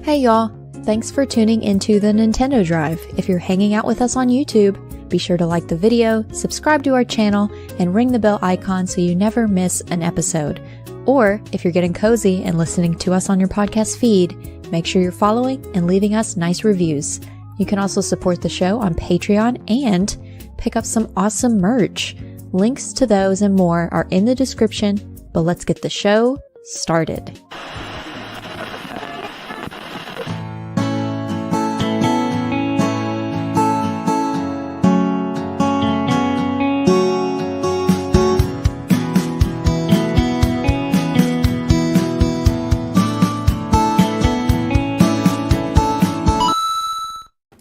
Hey y'all, thanks for tuning into the Nintendo Drive. If you're hanging out with us on YouTube, be sure to like the video, subscribe to our channel, and ring the bell icon so you never miss an episode. Or if you're getting cozy and listening to us on your podcast feed, make sure you're following and leaving us nice reviews. You can also support the show on Patreon and pick up some awesome merch. Links to those and more are in the description, but let's get the show started.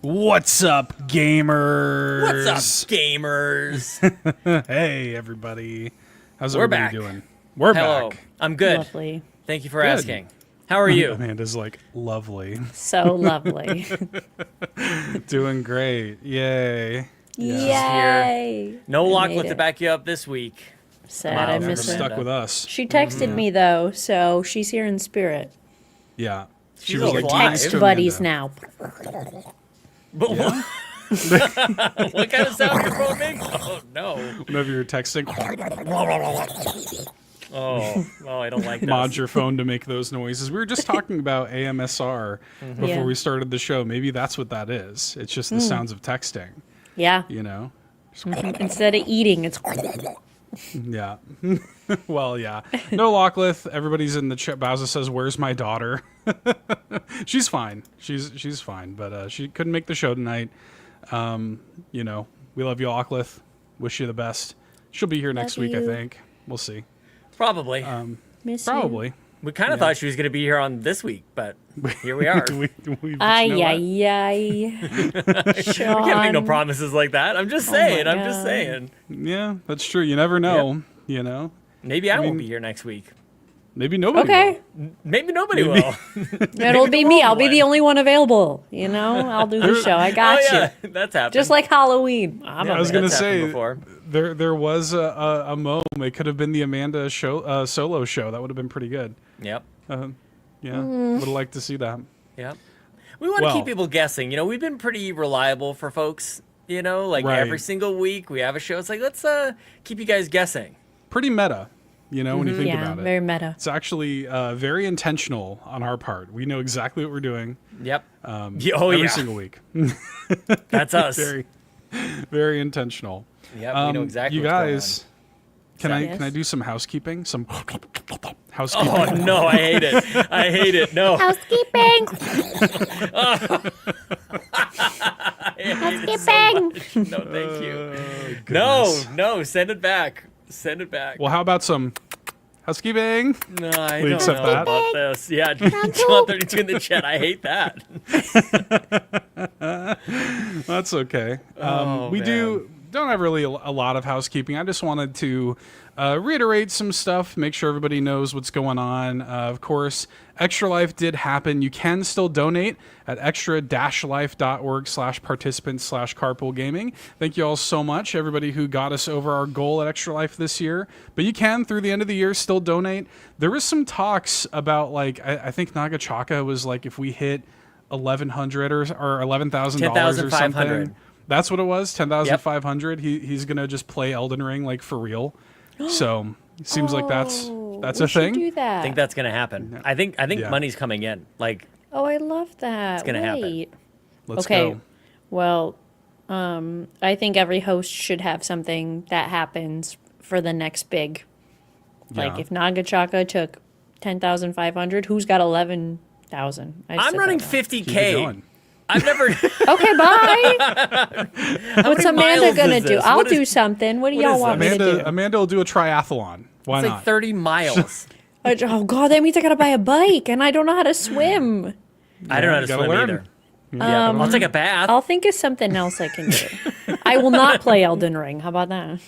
What's up, gamers? What's up, gamers? Hey, everybody. How's everybody doing? We're back. back. I'm good. Lovely. Thank you for asking. How are you? Amanda's like, lovely. So lovely. Doing great. Yay. Yay. No I Lachlan made to it. back you up this week. Sad, I Wow, miss never her. Stuck with us. She texted me though, so she's here in spirit. Yeah. She She's was alive. like, We're nice Text to buddies Amanda. now. But what kind of sound you're throwing? Oh, no. Whenever you're texting, Oh, I don't like that. mod your phone to make those noises. We were just talking about AMSR before Yeah. we started the show. Maybe that's what that is. It's just the sounds of texting, Yeah. you know? Instead of eating, it's Yeah. Well, yeah. No Lachlan. Everybody's in the chat. Bowser says, "Where's my daughter?" She's fine. She's fine, but she couldn't make the show tonight. You know, we love you, Lachlan. Wish you the best. She'll be here next week, I you. think. We'll see. Probably. miss you. Probably. We kind of thought she was going to be here on this week, but here we are. we Ay, you know what? ay, ay. We can't make no Sean. promises like that. I'm just saying. my I'm just God. saying. Yeah, that's true. You never know. You know, Maybe I won't be here next week. maybe nobody. Okay. Maybe nobody will. It'll be the me. wrong I'll be the one. only one available. You know, I'll do the show. I got oh, yeah. you. That's happened. Just like Halloween. I'm I was a gonna That's happened say before. there was a moment. It could have been the Amanda show solo show. That would have been pretty good. Yep. Yeah, would have liked to see that. Yep. We want to Well- keep people guessing. You know, we've been pretty reliable for folks. You know, like Right. every single week we have a show. It's like, let's keep you guys guessing. Pretty meta, you know, when you think yeah, about it. very meta. It's actually very intentional on our part. We know exactly what we're doing. Yep. Every single week. That's us. Very, very intentional. Yep. We know exactly. You what's guys, can Yes. I do some housekeeping? Some Going housekeeping. on. Oh no, I hate it. I hate it. No. Housekeeping. I hate it so Housekeeping. much. No, thank you. Goodness. No. Send it back. Send it back. Well, how about some housekeeping? No, I Will you don't accept know that? about this. Yeah, John 32 in the chat. I hate that. That's okay. Oh, we don't have really a lot of housekeeping. I just wanted to reiterate some stuff, make sure everybody knows what's going on. Of course, Extra Life did happen. You can still donate at extra-life.org/participants/carpool gaming. Thank you all so much, everybody who got us over our goal at Extra Life this year. But you can, through the end of the year, still donate. There was some talks about, like, I think Nagachaka was like, if we hit $1,100 or $11,000 or something. That's what it was, 10,500. He's gonna just play Elden Ring like for real. So it seems like that's We a should thing. do that. I think that's gonna happen. I think Yeah. money's coming in. Like, Oh, I love that. It's gonna happen. Wait. Let's Okay. go. Well, I think every host should have something that happens for the next big. Like Yeah. if Nagachaka took 10,500, who's got 11,000? I'm running Keep it 50K. going. I've never. Okay, bye. What's many Amanda miles gonna is do? this? I'll What is- do something. What do what y'all is want me to do? Amanda will do a triathlon. Why It's not? like 30 miles. Oh God, that means I gotta buy a bike, and I don't know how to swim. I don't know how to you gotta swim learn. either. Yeah, I'll take a bath. I'll think of something else I can do. I will not play Elden Ring. How about that?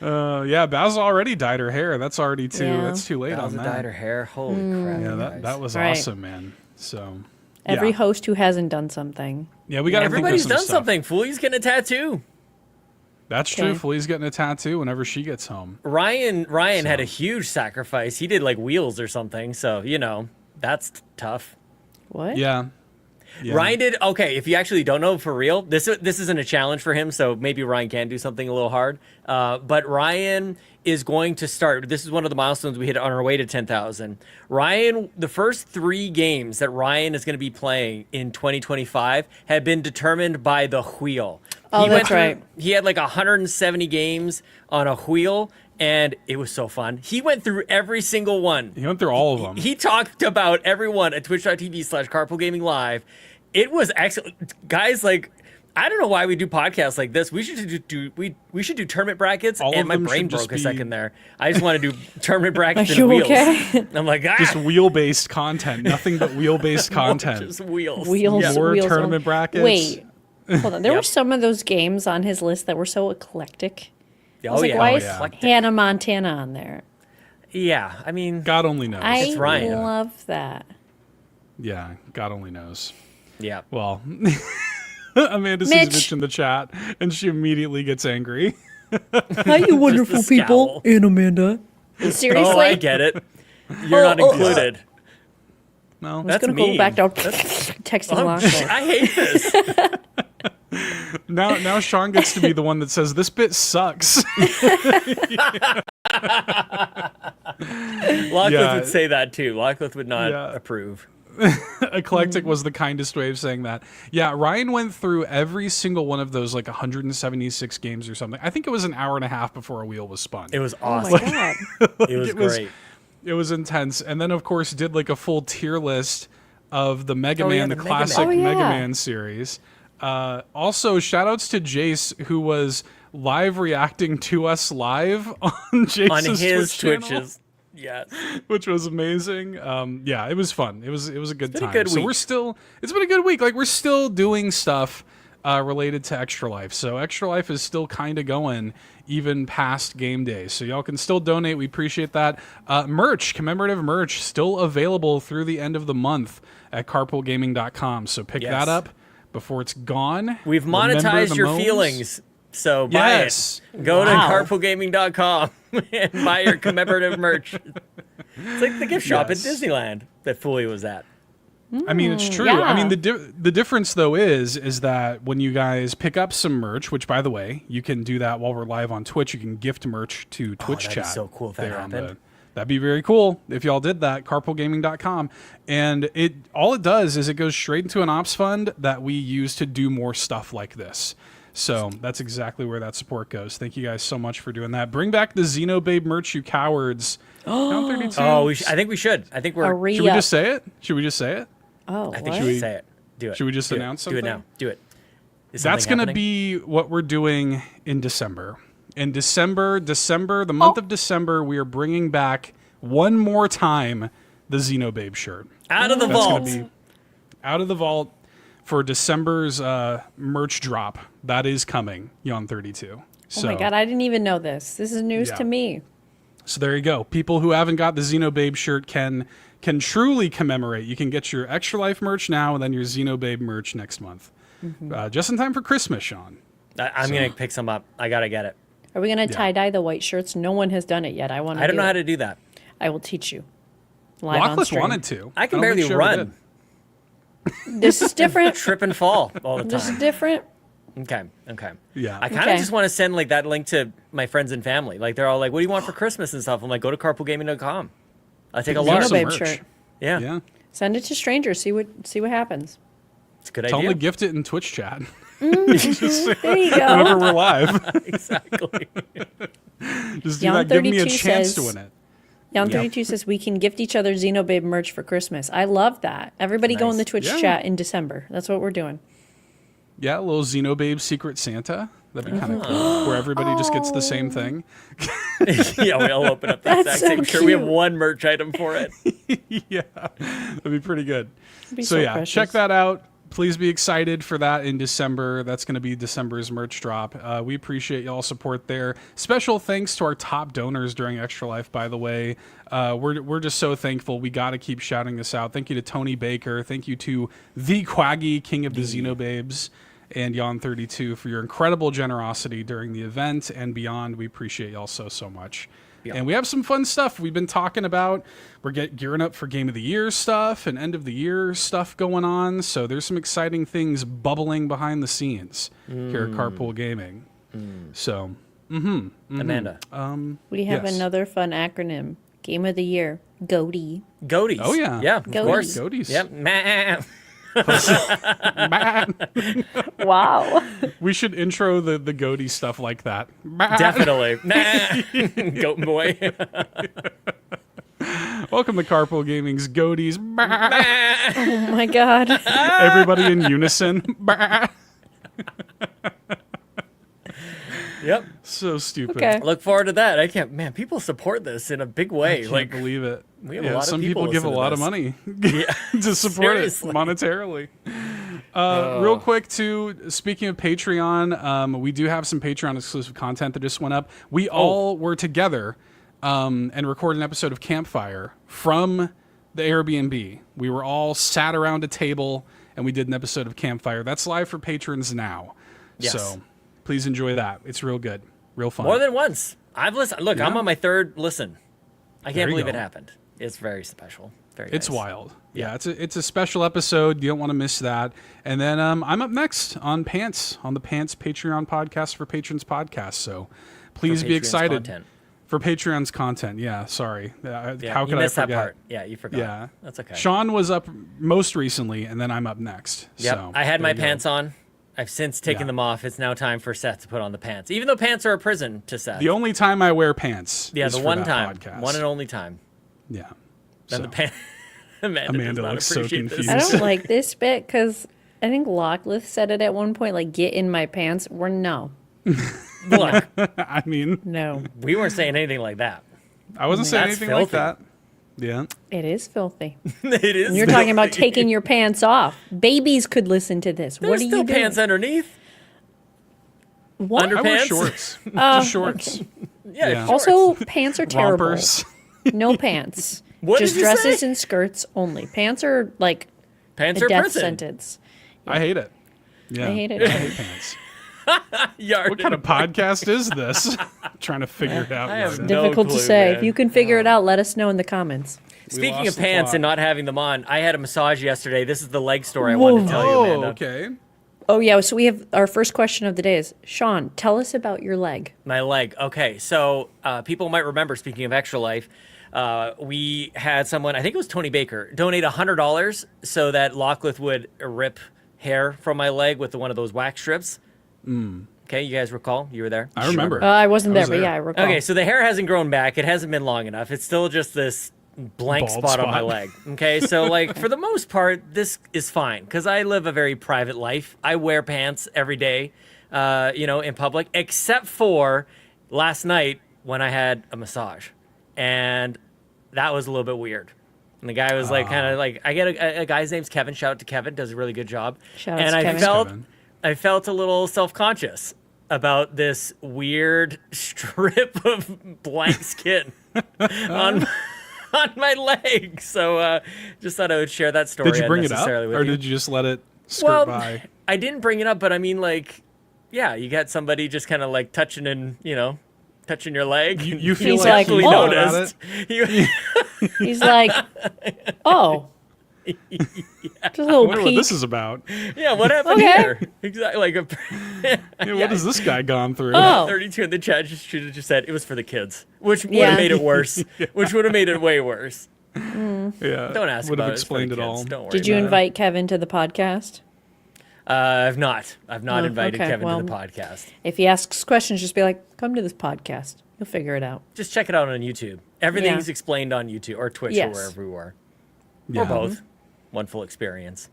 Yeah, Basil already dyed her hair. That's already too. Yeah. That's too late on Bowser that. dyed her hair. Holy crap. Yeah, you that guys. was Right. awesome, man. So Every yeah. host who hasn't done something. Yeah, we got to think of Everybody's some done stuff. something. Foolie's getting a tattoo. That's true. Okay. Flea's getting a tattoo whenever she gets home. Ryan had a huge sacrifice. He did like wheels or something. So, you know, that's tough. What? Yeah. Ryan did okay. If you actually don't know for real, this isn't a challenge for him, so maybe Ryan can do something a little hard. But Ryan is going to start. This is one of the milestones we hit on our way to 10,000. Ryan, the first 3 games that Ryan is going to be playing in 2025 have been determined by the wheel. Oh, that's right. He had like 170 games on a wheel. And it was so fun. He went through every single one. He went through all of them. He talked about everyone at twitch.tv/carpoolgaming live. It was excellent. Guys, like, I don't know why we do podcasts like this. We should do tournament brackets. All and of my them brain should just broke a be- second there. I just want to do tournament brackets Are and you wheels. okay? I'm like, Just wheel-based content. Nothing but wheel-based content. just wheels. Wheels. Yeah. More wheels tournament on- brackets. Wait, hold on. There were Yep. some of those games on his list that were so eclectic. I Oh, was like, yeah. why Oh, is yeah. Hannah Montana on there? Yeah, I mean, God only knows. I Ryan. love that. Yeah, God only knows. yeah. Well, Amanda sees Mitch. Mitch in the chat, and she immediately gets angry. Hi, you wonderful Just a people. And Amanda. Seriously? Oh, I get it. You're not included. No, I was That's going to go mean. back down texting Oh, Lachlan. I hate this. now Sean gets to be the one that says this bit sucks. Lachlan Yeah. would say that too. Lachlan would not Yeah. approve. Eclectic was the kindest way of saying that. Yeah, Ryan went through every single one of those like 176 games or something. I think it was an hour and a half before a wheel was spun. It was Oh awesome. my god. It was it was- great. It was intense. And then, of course, did like a full tier list of the Mega Oh, yeah, Man, the the Mega Man. classic Oh, yeah. Mega Man series. Also, shout outs to Jace, who was live reacting to us live on On Jace's his Twitch channel, Twitches. Yes. which was amazing. Yeah, it was fun. It was a good been a time. good So week. it's been a good week. Like we're still doing stuff related to Extra Life. So Extra Life is still kind of going even past game day. So y'all can still donate. We appreciate that. Merch, commemorative merch, still available through the end of the month at carpoolgaming.com. So pick Yes. that up before it's gone. We've Remember monetized the your moans? feelings. So buy Yes. it. Go to Wow. carpoolgaming.com and buy your commemorative merch. It's like the gift shop Yes. at Disneyland that Fully was at. I mean, it's true. yeah. I mean, the difference though is that when you guys pick up some merch, which by the way, you can do that while we're live on Twitch. You can gift merch to Twitch that'd be chat. so cool if that there on happened. that'd be very cool if y'all did that. Carpoolgaming.com, and all it does is it goes straight into an ops fund that we use to do more stuff like this. So that's exactly where that support goes. Thank you guys so much for doing that. Bring back the Xenobabe merch, you cowards. Count 32. Oh, I think we should. I think we're. Hurry Should we up. just say it? Should we just say it? Oh, I think what? you should say it. Do it. Should we just Do it. announce Do it something? now. Do it. Is That's something going to happening? be what we're doing in December. In December, the month of December, we are bringing back one more time the Xenobabe shirt. Out of the That's vault. going to be out of the vault for December's merch drop. That is coming, Yon 32. Oh So, my god, I didn't even know this. This is news Yeah. to me. so there you go. People who haven't got the Xenobabe shirt can truly commemorate. You can get your Extra Life merch now and then your Xenobabe merch next month. Just in time for Christmas, Sean. I'm going to pick some up. I got to get it. Are we going to tie dye the white shirts? No one has done it yet. I want to. I don't know how to do that. I will teach you. Live on Lachlan stream. wanted to. I can don't think barely she ever run. did. This is different. Trip and fall all the This is time. different. Okay. Yeah. I kind of Okay. just want to send like that link to my friends and family. Like they're all like, "What do you want for Christmas and stuff?" I'm like, "Go to carpoolgaming.com. I'll take a Get large." some Xenobabe merch. shirt. Yeah, Yeah. Send it to strangers. See what happens. it's a good Tell them idea. to gift it in Twitch chat. There you go. Whenever we're live. Exactly. Just do Young that. Give me a 32 chance to says- win it. Young Yep. 32 says we can gift each other Xenobabe merch for Christmas. I love that. Everybody go in the Nice. Twitch Yeah. chat in December. That's what we're doing. Yeah, a little Xenobabe Secret Santa. That'd be kind of cool. Where everybody just gets the same thing. Yeah, we all open up the That's exact so same shirt. We have cute. one merch item for it. Yeah. That'd be pretty good. Be So yeah, precious. check that out. Please be excited for that in December. That's going to be December's merch drop. We appreciate y'all support there. Special thanks to our top donors during Extra Life, by the way. We're just so thankful. We got to keep shouting this out. Thank you to Tony Baker. Thank you to the Quaggy, King of the Xenobabes, and Yon32 for your incredible generosity during the event and beyond. We appreciate y'all so much. And we have some fun stuff we've been talking about. We're gearing up for Game of the Year stuff and end of the year stuff going on. So there's some exciting things bubbling behind the scenes here at Carpool Gaming. So, Amanda. We have another fun acronym. Game of the Year. GOATY. Goaties. Oh, yeah. Yeah, of course. Goaties. Yep. Wow. We should intro the Goaty stuff like that. Definitely. Goat boy. Welcome to Carpool Gaming's Goaties. Oh my God. Everybody in unison. Yep. So stupid. Okay. Look forward to that. I can't, man, people support this in a big way. I can't believe it. we have a lot of some people give a listen to lot of this. money Yeah. to support Seriously. it monetarily. Real quick, too, speaking of Patreon, we do have some Patreon exclusive content that just went up. We all were together and recorded an episode of Campfire from the Airbnb. We were all sat around a table and we did an episode of Campfire. That's live for patrons now. Yes. So please enjoy that. It's real good. Real fun. More than once. I've listened. Look, I'm Yeah. on my third listen. I There can't you believe it go. happened. It's very special. Very It's nice. wild. Yeah, it's a special episode. You don't want to miss that. And then I'm up next on Pants, on the Pants Patreon podcast for Patrons podcast. So please For be Patreon's excited content. for Patreon's content. Yeah, sorry. Yeah, How you could I missed that forget? part. Yeah, you forgot. Yeah, That's okay. Sean was up most recently, and then I'm up next. Yep. So, I had there my you go. pants on. I've since taken Yeah. them off. It's now time for Seth to put on the pants. Even though pants are a prison to Seth. The only time I wear pants. yeah, is the for one that time. podcast. One and only time. Yeah. Then So, the pants. Amanda does not looks so appreciate this. I don't like this bit because I think Locklith said it at one point, like, get in my pants. We're no. Look, I mean, No. we weren't saying anything like that. I wasn't saying That's anything like filthy. that. Yeah. It is filthy. It is. And you're talking about taking your pants off. Babies could listen to this. There's What are still you doing? pants underneath. What? Under- I wear Pants? shorts. Oh, Just shorts. Yeah. Yeah. shorts. Also, pants are terrible. Rompers. No pants. What Just did you dresses say? and skirts only. Pants are like Pants a are death prison. sentence. I hate it. Yeah. I hate it. I hate pants. Yard What kind of podcast is this? Trying to figure it out. I have Yarden. no Difficult to clue, say. man. If you can figure it out, let us know in the comments. Speaking lost of the pants plot. and not having them on, I had a massage yesterday. This is the leg story I wanted to tell you, Oh, Amanda. okay. Oh, yeah. So we have our first question of the day is, Sean, tell us about your leg. My leg. Okay, so people might remember, speaking of Extra Life, we had someone, I think it was Tony Baker, donate $100 so that Locklith would rip hair from my leg with one of those wax strips. Okay, you guys recall? You were there? I remember. I wasn't I there, was but there. yeah, I recall. Okay, so the hair hasn't grown back. It hasn't been long enough. It's still just this blank Bald spot on my spot. leg. Okay, so like for the most part, this is fine because I live a very private life. I wear pants every day, in public, except for last night when I had a massage, and that was a little bit weird. And the guy was like, kind of like, I get a guy's name's Kevin. Shout out to Kevin, does a really good job. Shout out and to I Kevin. felt, Kevin. I felt a little self-conscious about this weird strip of blank skin on my leg. So just thought I would share that story. Did you bring it up, unnecessarily with or you. did you just let it skirt Well, by? I didn't bring it up, but I mean, like, yeah, you got somebody just kind of like touching and touching your leg. You and feel He's like like, you actually "Oh." thought about noticed. it? He's like, oh. Just a I little wonder what peek. this is about. Yeah, what happened Okay. here? Exactly. Like Yeah, what has this guy gone through? Oh. 32 in the chat should have just said it was for the kids, which would Yeah. have made it worse. Which would have made it way worse. Yeah, Don't ask would about have it. It's for the explained it kids. all. Don't worry. Did you about it. invite Kevin to the podcast? I've not. I've not Oh, invited okay, Kevin to the well- podcast. If he asks questions, just be like, come to this podcast. You'll figure it out. Just check it out on YouTube. Everything's explained on YouTube or Twitch Yes. or wherever we were. Yeah. Or both. One full experience.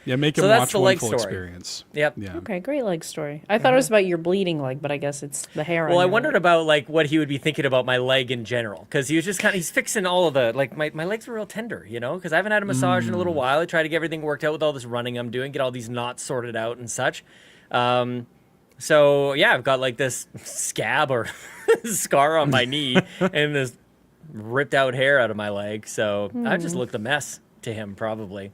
Yeah, make So him that's watch the one leg full story. experience. Yep. Yeah. Okay, great leg story. I thought it was about your bleeding leg, but I guess it's the hair. on Well, I your wondered leg. about like what he would be thinking about my leg in general, because he was just he's fixing all of the like my legs were real tender, because I haven't had a massage in a little while. I try to get everything worked out with all this running I'm doing, get all these knots sorted out and such. So yeah, I've got like this scab or scar on my knee and this ripped out hair out of my leg. So I just looked a mess to him probably.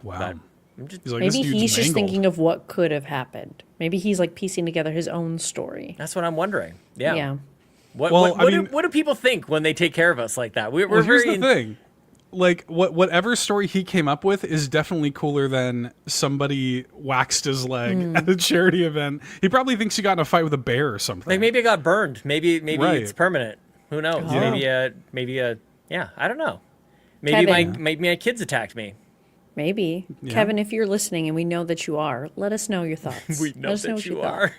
Wow. But I'm just, He's like, Maybe this dude's he's just mangled. thinking of what could have happened. Maybe he's like piecing together his own story. that's what I'm wondering. Yeah. What do people think when they take care of us like that? We're here's very the thing. Like, whatever story he came up with is definitely cooler than somebody waxed his leg at a charity event. He probably thinks he got in a fight with a bear or something. like maybe it got burned. Maybe Right. it's permanent. Who knows? Yeah. Maybe I don't know. Maybe Kevin. my kids attacked me. Maybe. Yeah. Kevin, if you're listening, and we know that you are, let us know your thoughts. We know Let us that what you thought. are.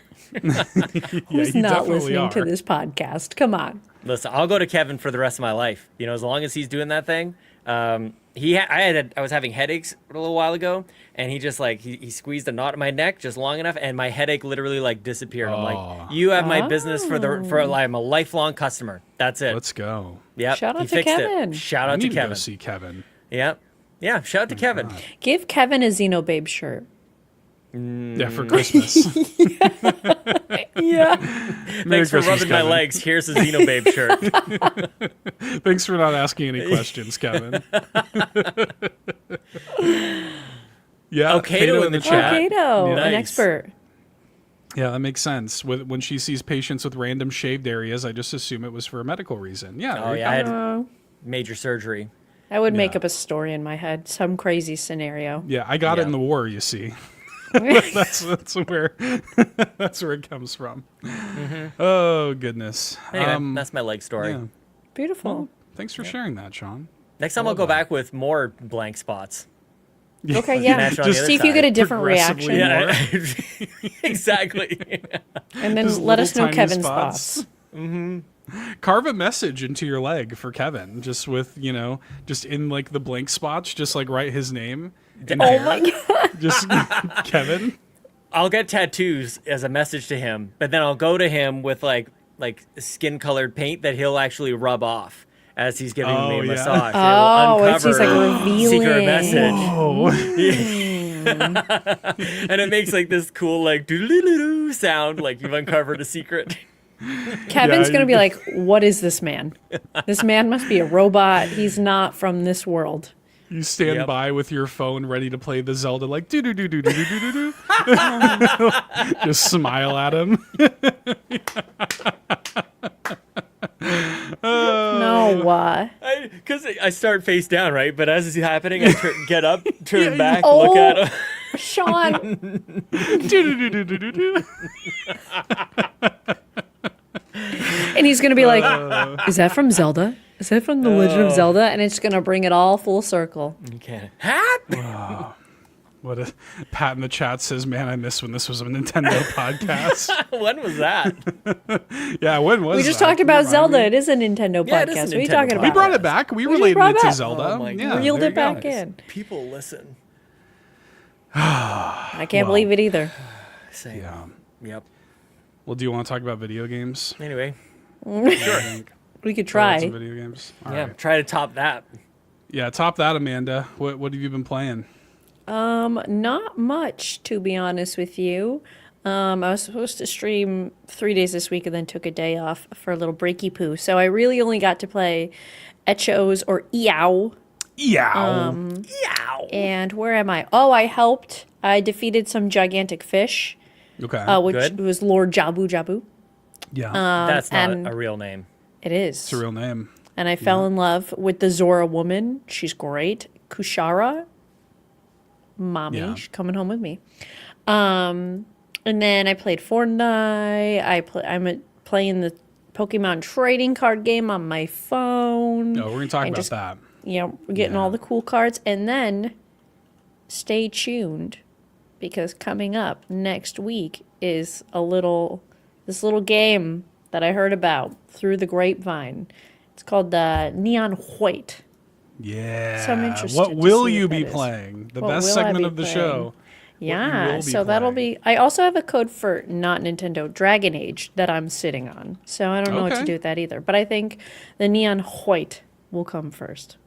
Who's you not definitely listening to are. this podcast? Come on. Listen, I'll go to Kevin for the rest of my life. You know, as long as he's doing that thing. I was having headaches a little while ago, and he just like he squeezed a knot in my neck just long enough, and my headache literally like disappeared. I'm like, you have my business I'm a lifelong customer. That's it. Let's go. Yep. Shout out he to fixed Kevin. It. Shout I out need to to go Kevin. see Kevin. Yep. Yeah. Shout out to Kevin. Give Kevin a Xenobabe shirt. Yeah, for Christmas. Yeah. Thanks for Christmas, rubbing my Kevin. legs. Here's a Xenobabe shirt. Thanks for not asking any questions, Kevin. Yeah, Oh, Kato in the chat. Kato, Nice. an expert. Yeah, that makes sense. When she sees patients with random shaved areas, I just assume it was for a medical reason. Yeah. Oh there you yeah, I go. had major surgery. I would make Yeah. up a story in my head, some crazy scenario. Yeah, I got it Yeah. in the war. You see, that's where that's where it comes from. Oh goodness. Anyway, that's my leg story. Yeah. Beautiful. Thanks for sharing that, Sean. Next time I'll go back with more blank spots. Okay, yeah. Match on the Just other see if you side. get a different Progressively reaction. Yeah, exactly. And then Just let us little know tiny Kevin's spots. thoughts. Carve a message into your leg for Kevin, just with just in like the blank spots, just like write his name. in Oh there. my god. Just Kevin. I'll get tattoos as a message to him, but then I'll go to him with like skin colored paint that he'll actually rub off as he's giving me Oh, a yeah. massage. Oh, It'll it's he's like uncover revealing. secret message. Oh, And it makes like this cool like doo-doo-doo-doo sound like you've uncovered a secret. Kevin's Yeah, gonna you- be like, "What is this man? This man must be a robot. He's not from this world." you stand Yep. by with your phone ready to play the Zelda, like do do do do do do do do. Just smile at him. No. Because I start face down, right? But as it's happening, I get up, turn back, Oh. look at him. Sean. Do do do do do do do. And he's gonna be like, "Is that from Zelda? Is that from The Legend of Zelda?" And it's gonna bring it all full circle. Okay. What a Pat in the chat says, "Man, I miss when this was a Nintendo podcast." When was that? Yeah, when was We just that? talked Can you about remind Zelda. me? It is a Nintendo Yeah, it is a podcast. What are you Nintendo talking podcast. about? We brought it back. We just related brought it it to back. Zelda. Oh my Yeah, God. Reeled there it you back go. in. People listen. I can't believe it either. Same. Yeah. Yep. Well, do you want to talk about video games? Anyway, Sure. We could try. Some video games. All yeah, right. try to top that. Yeah, top that, Amanda. What have you been playing? Not much, to be honest with you. I was supposed to stream 3 days this week and then took a day off for a little breaky poo. So I really only got to play Echos or Eow. Yeah. Yow. And where am I? Oh, I defeated some gigantic fish, Okay. which Good. was Lord Jabu Jabu. Yeah. That's not and- a real name. It is. It's a real name. And I fell in love with the Zora woman. She's great. Kushara. Mommy. Yeah. She's coming home with me. And then I played Fortnite. I'm playing the Pokemon trading card game on my phone. No, we're gonna talk And about just- that. You know, we're getting all the cool cards. And then stay tuned because coming up next week is this little game that I heard about through the grapevine. It's called the Neon White. Yeah. So I'm interested What to will see you what be that is. playing? The What best will I segment be of the playing? show. Yeah, will be so that'll playing. be. I also have a code for not Nintendo Dragon Age that I'm sitting on. So I don't know what to Okay. do with that either. But I think the Neon White will come first.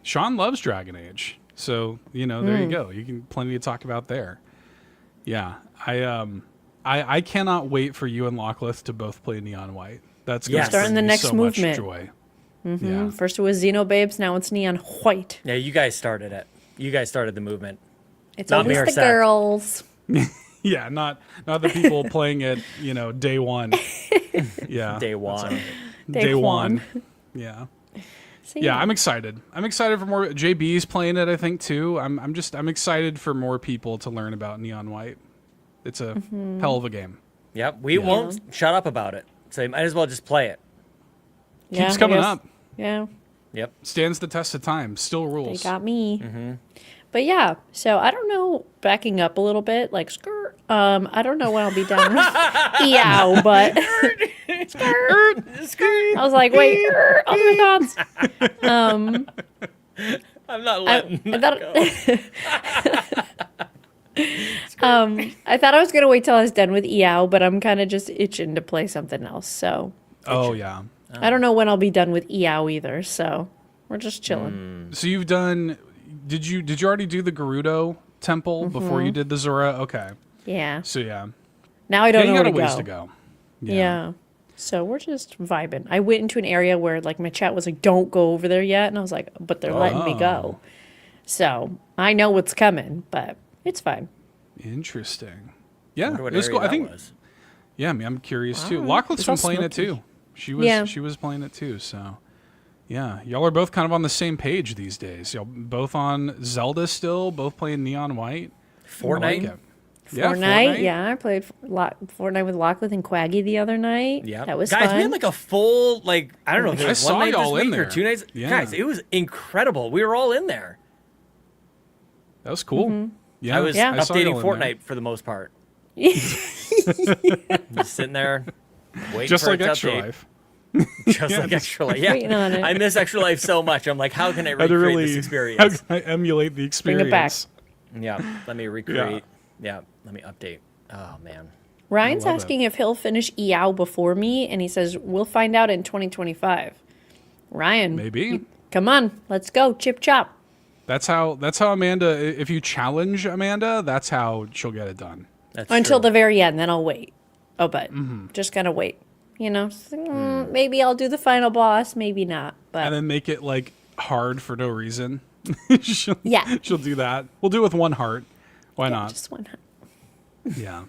Sean loves Dragon Age, so there you go. You can plenty to talk about there. Yeah, I cannot wait for you and Lockleth to both play Neon White. That's gonna Yes. bring Starting the me next so movement. much joy. Yeah. First it was Xenobabes, now it's Neon White. Yeah, you guys started it. You guys started the movement. It's Not always mere the sex. girls. Yeah, not the people playing it, day one. Yeah. Day one. Day one. Yeah. So, Yeah, I'm excited. I'm excited for more. JB's playing it, I think, too. I'm excited for more people to learn about Neon White. It's a hell of a game. Yep, we won't shut up about it. So you might as well just play it. Yeah, Keeps coming I guess- up. Yeah, Yep. Stands the test of time. Still they rules. got me. But yeah, so I don't know, backing up a little bit, like skirt. I don't know when I'll be done with Eow, but I was like, wait, oh my thoughts. I'm not letting I that thought, go. I thought I was gonna wait till I was done with Eow, but I'm kind of just itching to play something else. So Oh, yeah. I don't know when I'll be done with Eow either. So we're just chilling. So you've done... Did you already do the Gerudo temple before you did the Zora? Okay. Yeah. So, yeah. Now I don't you know got where a to ways go. to go. Yeah. So we're just vibing. I went into an area where like my chat was like, "Don't go over there yet," and I was like, "But they're letting me go." So I know what's coming, but it's fine. Interesting. Yeah, Wonder what it was area cool. I that think. was. Yeah, I mean, I'm curious too. Lachlan's It's been all playing it smoky. too. She was Yeah. she was playing it too. So, yeah, y'all are both kind of on the same page these days. Y'all both on Zelda still, both playing Neon White. I like Fortnite. it. Fortnite, yeah, I played Fortnite with Lachlan and Quaggy the other night. Yeah, that was guys. fun. We had like a full I don't know if it I was saw one night y'all this in week or there. 2 nights. Yeah. Guys, it was incredible. We were all in there. That was cool. Yeah, I was Yeah. saw y'all updating in there. Fortnite for the most part. Just sitting there, waiting just for like it to Extra update. Life. Just like Extra Life. Yeah, Waiting on it. I miss Extra Life so much. I'm like, how can I How to recreate really this how experience? can I emulate the Bring experience? it back. Yeah, let me recreate. Yeah, let me update. Oh man. Ryan's love asking if he'll finish Eow before me, and he says we'll find out in 2025. Ryan, Maybe. come on, let's go, chip chop. That's how Amanda. If you challenge Amanda, that's how she'll get it done. That's Until true. the very end, then I'll wait. Oh, but Mm-hmm. just gotta wait. You know, maybe I'll do the final boss, maybe not. But And then make it like hard for no reason. she'll, Yeah. she'll do that. We'll do it with one heart. Why not? just one. Yeah,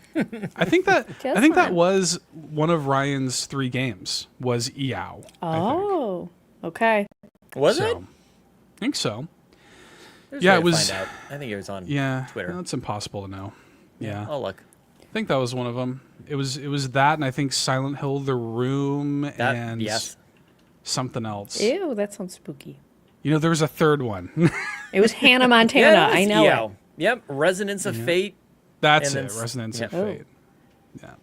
I think that Just one. was one of Ryan's 3 games. Was Eow. Oh, okay. Was so, it? I think so. There's Yeah, a way it to was- find out. I think it was on Yeah, Twitter. no, it's impossible to know. Yeah, Oh look. I think that was one of them. It was that, and I think Silent Hill: The Room, That and yes. something else. Ew, that sounds spooky. There was a third one. It was Hannah Montana. Yeah, I know yeah. it. Yep. Resonance of Fate. That's And it. then Resonance of yeah. Oh. Fate. Yeah,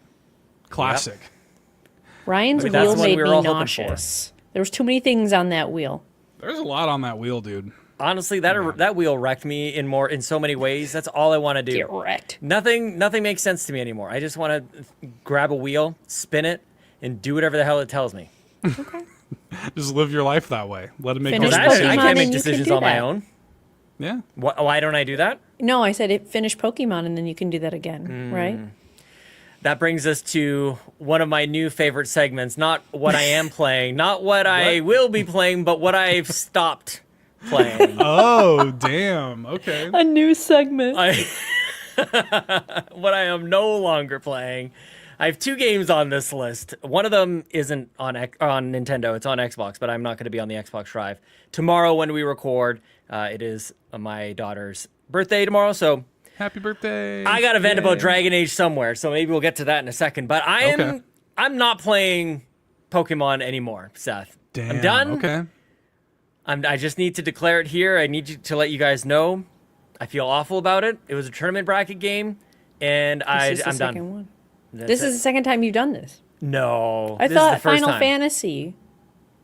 classic. Ryan's But that's wheel the one made we were me all hoping for. nauseous. There was too many things on that wheel. There's a lot on that wheel, dude. Honestly, that wheel wrecked me in so many ways. That's all I want to do. Get wrecked. Nothing makes sense to me anymore. I just want to grab a wheel, spin it, and do whatever the hell it tells me. Just live your life that way. Let it make Finish all I the Pokemon decisions. can't and make you can decisions do on my that. own. Yeah. Why don't I do that? No, I said it finished Pokemon and then you can do that again, right? That brings us to one of my new favorite segments. Not what I am playing, not what I will be playing, but what I've stopped playing. Oh, damn. Okay. A new segment. What I am no longer playing. I have 2 games on this list. One of them isn't on Nintendo. It's on Xbox, but I'm not going to be on the Xbox Drive. Tomorrow when we record, it is my daughter's birthday tomorrow, so Happy birthday. I got a vent Yay. about Dragon Age somewhere, so maybe we'll get to that in a second. But Okay. I'm not playing Pokemon anymore, Seth. Damn. I'm done. Okay. I just need to declare it here. I need to let you guys know. I feel awful about it. It was a tournament bracket game, and This is the I'm second done. one. That's This it. is the second time you've done this. No. I this is thought the first Final time. Fantasy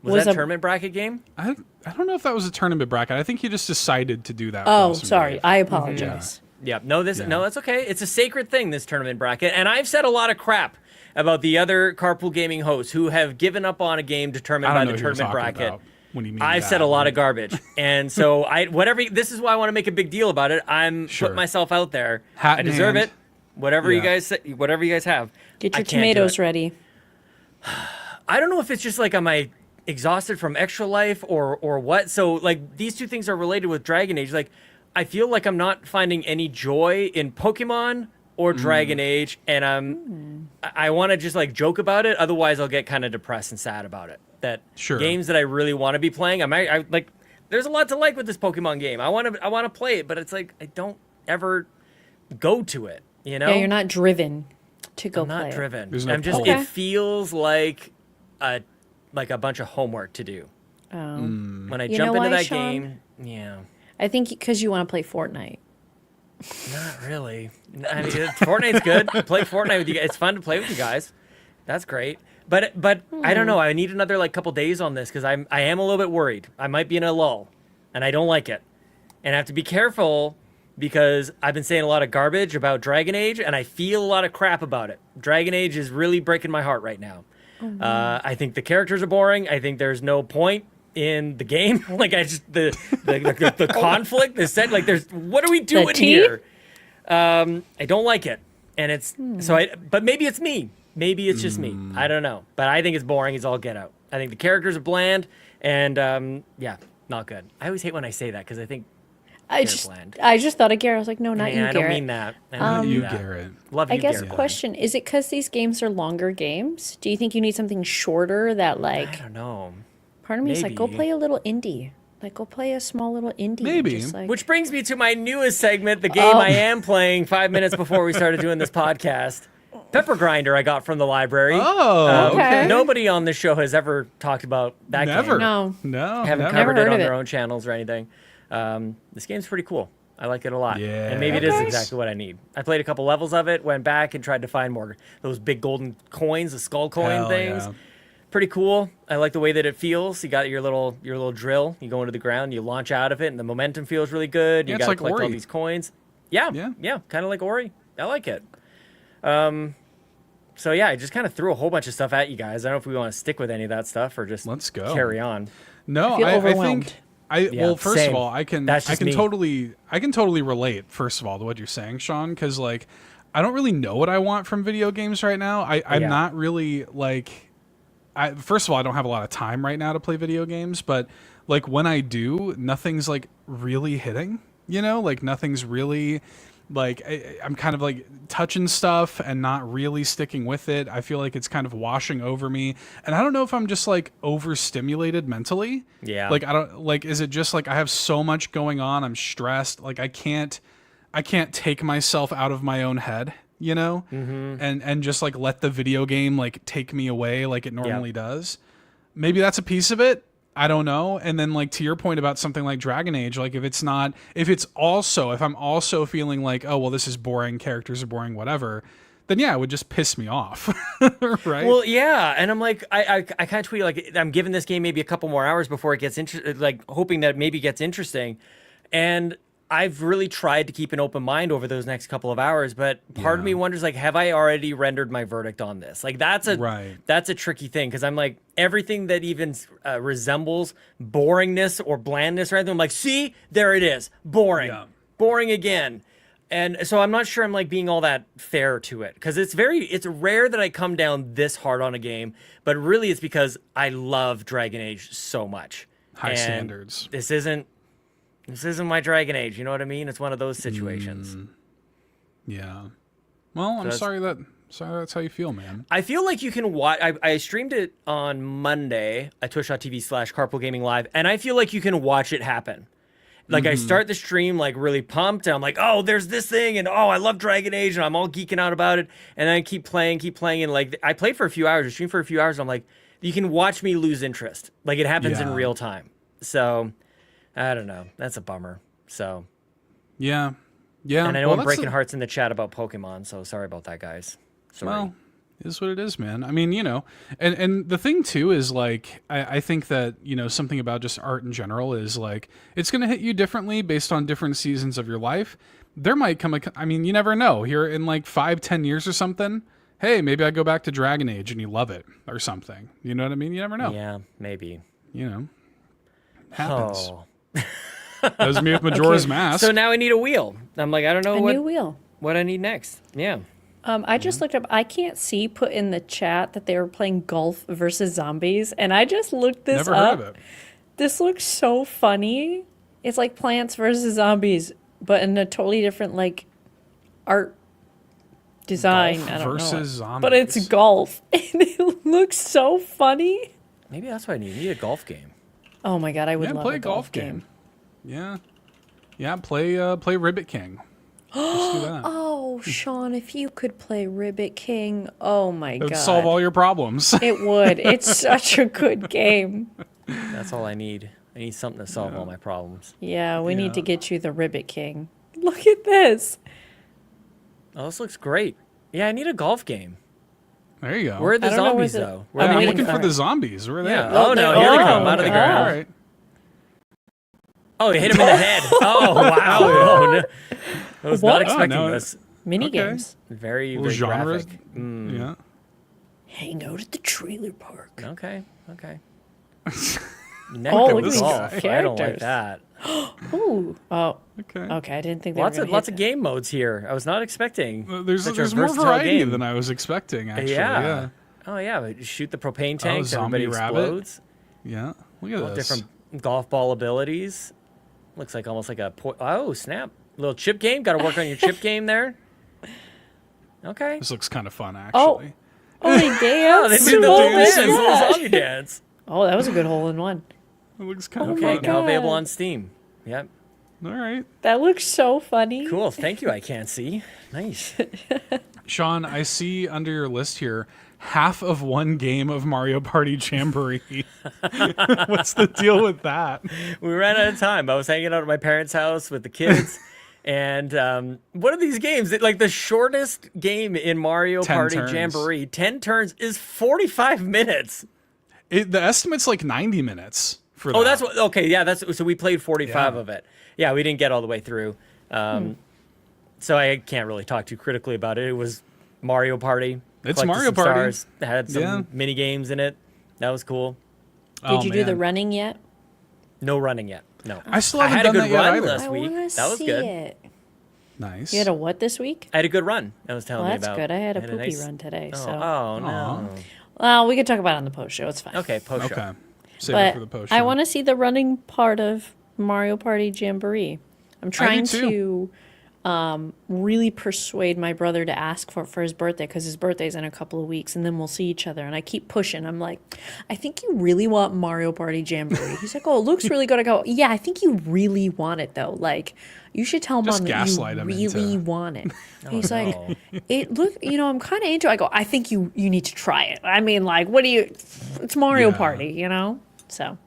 Was that a a tournament bracket game? I don't know if that was a tournament bracket. I think he just decided to do that. for Oh, us and sorry. Dave. I apologize. Yeah. No, Yeah. no, that's okay. It's a sacred thing, this tournament bracket. And I've said a lot of crap about the other Carpool Gaming hosts who have given up on a game determined I by don't know the who you're tournament talking bracket. about when you mean I've that. said a lot of garbage. And so this is why I want to make a big deal about it. I'm Sure. putting myself out there. Hat I in deserve hand. it. Whatever you Yeah. guys say, whatever you guys have. Get I your can't do tomatoes it. ready. I don't know if it's just like, am I exhausted from Extra Life or what? So like these two things are related with Dragon Age. Like I feel like I'm not finding any joy in Pokemon or Dragon Age, and I want to just like joke about it. Otherwise, I'll get kind of depressed and sad about it. That games that I really want to be playing, I like. There's a lot to like with this Pokemon game. I want to play it, but it's like I don't ever go to it. You know? Yeah, you're not driven to go I'm play not it. driven. There's no I'm just. pull. It feels like a bunch of homework to do. When I You jump know into why, that Sean? game, yeah. I think because you want to play Fortnite. Not really. I mean, Fortnite's good. Play Fortnite with you guys. It's fun to play with you guys. That's great. But I don't know. I need another like couple days on this because I am a little bit worried. I might be in a lull, and I don't like it. And I have to be careful because I've been saying a lot of garbage about Dragon Age, and I feel a lot of crap about it. Dragon Age is really breaking my heart right now. I think the characters are boring. I think there's no point in the game. Like I just the conflict, the set. Like there's what are we doing here? I don't like it, and it's But maybe it's me. Maybe it's just me. I don't know. But I think it's boring as all get out. I think the characters are bland, and yeah, not good. I always hate when I say that because I think they're bland. I just thought of Garrett. I was like, no, not you, I Garrett. don't mean that. Not you, Garrett. Love you, I guess Garrett. question, is it because these games are longer games? Do you think you need something shorter that like, I don't know. part of me is like, go Maybe. play a little indie. Like, go play a small little indie. Maybe. Just, like, Which brings me to my newest segment, the game I am playing 5 minutes before we started doing this podcast. Pepper Grinder I got from the library. Oh, Okay. Nobody on this show has ever talked about that Never. game. No. No. Haven't never. covered heard it of on it. their own channels or anything. This game's pretty cool. I like it a lot. Yeah. And maybe it is Okay. exactly what I need. I played a couple levels of it, went back and tried to find more those big golden coins, the skull coin Hell things. yeah. Pretty cool. I like the way that it feels. You got your little drill. You go into the ground, you launch out of it, and the momentum feels really good. You Yeah, it's got to like collect all Ori. these coins. Yeah, kind of like Ori. I like it. So yeah, I just kind of threw a whole bunch of stuff at you guys. I don't know if we want to stick with any of that stuff or just Let's go. carry on. No, I feel I overwhelmed. think Yeah, well, first same. of all, I can That's just me. totally relate. First of all, to what you're saying, Sean, because like I don't really know what I want from video games right now. I'm Yeah. not really like. First of all, I don't have a lot of time right now to play video games, but like when I do, nothing's like really hitting. You know, like nothing's really. Like I'm kind of like touching stuff and not really sticking with it. I feel like it's kind of washing over me, and I don't know if I'm just like overstimulated mentally. Yeah. Like I don't like. Is it just like I have so much going on? I'm stressed. Like I can't take myself out of my own head. You know, and just like let the video game like take me away like it normally does. Maybe that's a piece of it. I don't know. And then like to your point about something like Dragon Age, like if I'm also feeling like, oh, well, this is boring, characters are boring, whatever, then yeah, it would just piss me off. Right. Well, yeah. And I'm like, I kind of tweeted like, I'm giving this game maybe a couple more hours before it gets like hoping that maybe gets interesting. And I've really tried to keep an open mind over those next couple of hours, but part of me wonders like, have I already rendered my verdict on this? Like that's a tricky thing. Cause I'm like everything that even resembles boringness or blandness or anything. I'm like, see, there it is. Boring, boring again. And so I'm not sure I'm like being all that fair to it. Cause it's rare that I come down this hard on a game, but really it's because I love Dragon Age so much. High And standards. This isn't my Dragon Age, you know what I mean? It's one of those situations. Yeah. Well, I'm sorry that's how you feel, man. I feel like you can watch. I streamed it on Monday at twitch.tv/Carpool Gaming Live, and I feel like you can watch it happen. Like I start the stream like really pumped, and I'm like, oh, there's this thing, and oh, I love Dragon Age, and I'm all geeking out about it, and then I keep playing, and like I played for a few hours, I streamed for a few hours, and I'm like, you can watch me lose interest. Like it happens in real time. So I don't know. That's a bummer. So Yeah. and I know Well, I'm breaking hearts in the chat about Pokemon, so sorry about that, guys. Sorry. Well, it is what it is, man. I mean, you know, and the thing too is like I think that, you know, something about just art in general is like it's going to hit you differently based on different seasons of your life. There might come I mean, you never know. Here in like 5-10 years or something, hey, maybe I go back to Dragon Age and you love it or something. You know what I mean? You never know. Yeah, maybe. You know, happens. Oh. That was me with Majora's Mask. So now I need a wheel. I'm like, I don't know new wheel. what I need next. Yeah. I just looked up. I can't see put in the chat that they were playing golf versus zombies, and I just looked this Never up. heard of it. This looks so funny. It's like Plants versus Zombies, but in a totally different like art design. Golf I don't versus know. zombies. But it's golf, and it looks so funny. Maybe that's what I need. I need a golf game. Oh my god, I would love play a golf game. Yeah. Yeah, play Ribbit King. Let's do that. Oh, Sean, if you could play Ribbit King, oh my It would god. solve all your problems. It would. It's such a good game. That's all I need. I need something to solve all my problems. Yeah, we need to get you the Ribbit King. Look at this. Oh, this looks great. Yeah, I need a golf game. There you go. Where are the I don't know where zombies, the- though? Yeah, Where I'm are they? looking for Alright. the zombies. Where are they? Yeah. at? Oh, no, here they come out of the okay. ground. All right. Oh, you hit him in the head. Oh, wow. Oh, no. I was What? not expecting no. this. Mini Okay. games. Very, Little very genres. graphic. Yeah. Hang out at the trailer park. Okay, okay. Oh, Neck look of at these golf. I don't like characters. that. Ooh. Oh, Okay. okay. I didn't think they Lots were of gonna lots hit of game modes here. I was not expecting. There's such a more versatile variety game. than I was expecting, actually. Yeah. Oh yeah, but shoot the propane tanks. zombie Everybody rabbit. explodes. Yeah. Look at All this. different golf ball abilities. Looks like almost like a oh snap! Little chip game. Got to work on your chip game there. Okay. This looks kind of fun, Oh. actually. Oh, they Oh, they dance. did the What little is dance, little that? zombie dance. Oh, that was a good hole in one. It looks kind Oh of my Okay, fun. now available God. on Steam. Yep. All right. That looks so funny. Cool. Thank you. I can't see. Nice. Sean, I see under your list here half of one game of Mario Party Jamboree. What's the deal with that? We ran out of time. I was hanging out at my parents' house with the kids. And one of these games, like the shortest game in Mario 10 Party turns. Jamboree, 10 turns, is 45 minutes. The estimate's like 90 minutes for that. Oh, that's what. Okay, yeah, that's so we played 45 Yeah. of it. Yeah, we didn't get all the way through. So I can't really talk too critically about it. It was Mario Party. It's collected Mario some Party. Stars, had some Yeah. mini games in it. That was cool. Did you do the man. running yet? No running yet. No. I still I haven't had a done good that yet run either. last I week. wanna That was see good. it. Nice. You had a what this week? I had a good run. I was telling Well, you that's about. good. I had a a poopy nice- run today. Oh, So, oh no. well, we could talk about it on the post show. It's fine. Okay, post show. Okay. Save it But for the post. I want to see the running part of Mario Party Jamboree. I'm trying too. to really persuade my brother to ask for his birthday, because his birthday's in a couple of weeks, and then we'll see each other. And I keep pushing. I'm like, I think you really want Mario Party Jamboree. He's like, oh, it looks really good. I go, yeah, I think you really want it though. Like, you should tell Just mom that gaslight you him really into- want it. He's no. like, it look, I'm kind of into it. I go, I think you need to try it. I mean, like, what do you? It's Mario Yeah. Party, So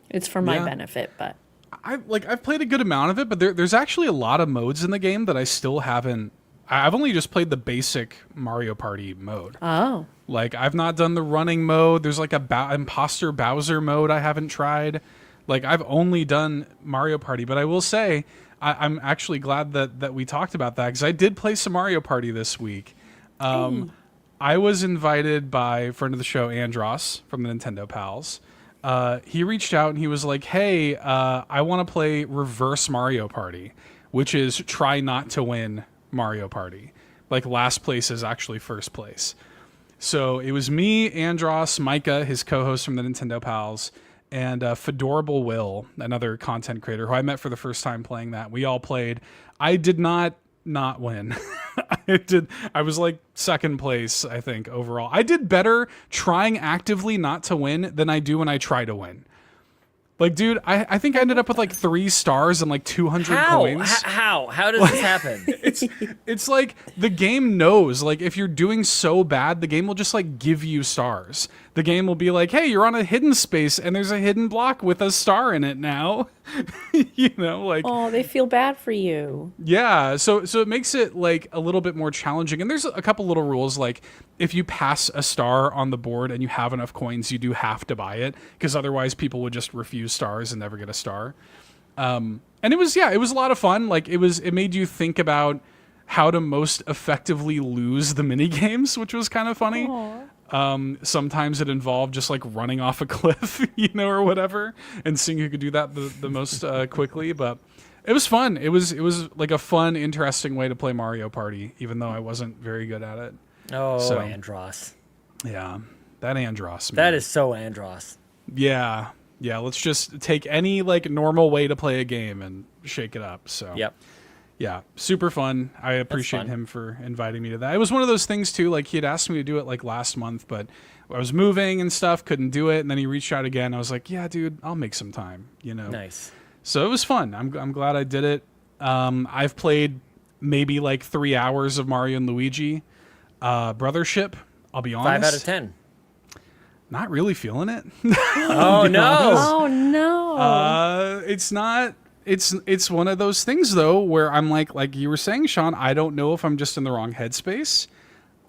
it's for my Yeah. benefit, but. I've played a good amount of it, but there's actually a lot of modes in the game that I still haven't. I've only just played the basic Mario Party mode. Oh. Like, I've not done the running mode. There's like a imposter Bowser mode I haven't tried. Like, I've only done Mario Party, but I will say I'm actually glad that we talked about that, because I did play some Mario Party this week. I was invited by a friend of the show, Andros from the Nintendo Pals. He reached out and he was like, hey, I want to play Reverse Mario Party, which is try not to win Mario Party. Like, last place is actually first place. So it was me, Andros, Micah, his co-host from the Nintendo Pals, and Fedorable Will, another content creator who I met for the first time playing that. We all played. I did not win. I was like second place, I think, overall. I did better trying actively not to win than I do when I try to win. Like, dude, I think I ended up with like 3 stars and like 200 How? coins. How does this happen? It's like the game knows, like, if you're doing so bad, the game will just like give you stars. The game will be like, hey, you're on a hidden space and there's a hidden block with a star in it now. Like, Oh, they feel bad for you. yeah, so it makes it like a little bit more challenging. And there's a couple little rules, like if you pass a star on the board and you have enough coins, you do have to buy it, because otherwise people would just refuse stars and never get a star. And it was a lot of fun. Like, it made you think about how to most effectively lose the mini games, which was kind of funny. Sometimes it involved just like running off a cliff, or whatever, and seeing who could do that the most quickly. But it was fun. It was like a fun, interesting way to play Mario Party, even though I wasn't very good at it. Oh, So- Andros. Yeah, that Andros. Man. That is so Andros. Yeah. Let's just take any like normal way to play a game and shake it up. So Yep. Yeah, super fun. I appreciate fun. him for inviting me to that. It was one of those things too, like he had asked me to do it like last month, but I was moving and stuff, couldn't do it, and then he reached out again. I was like, yeah, dude, I'll make some time, you know. Nice. So it was fun. I'm glad I did it. I've played maybe like 3 hours of Mario and Luigi Brothership. I'll be honest. 5 out of 10. Not really feeling it. Oh no. Oh no. It's not. It's one of those things though where I'm like you were saying, Sean. I don't know if I'm just in the wrong headspace.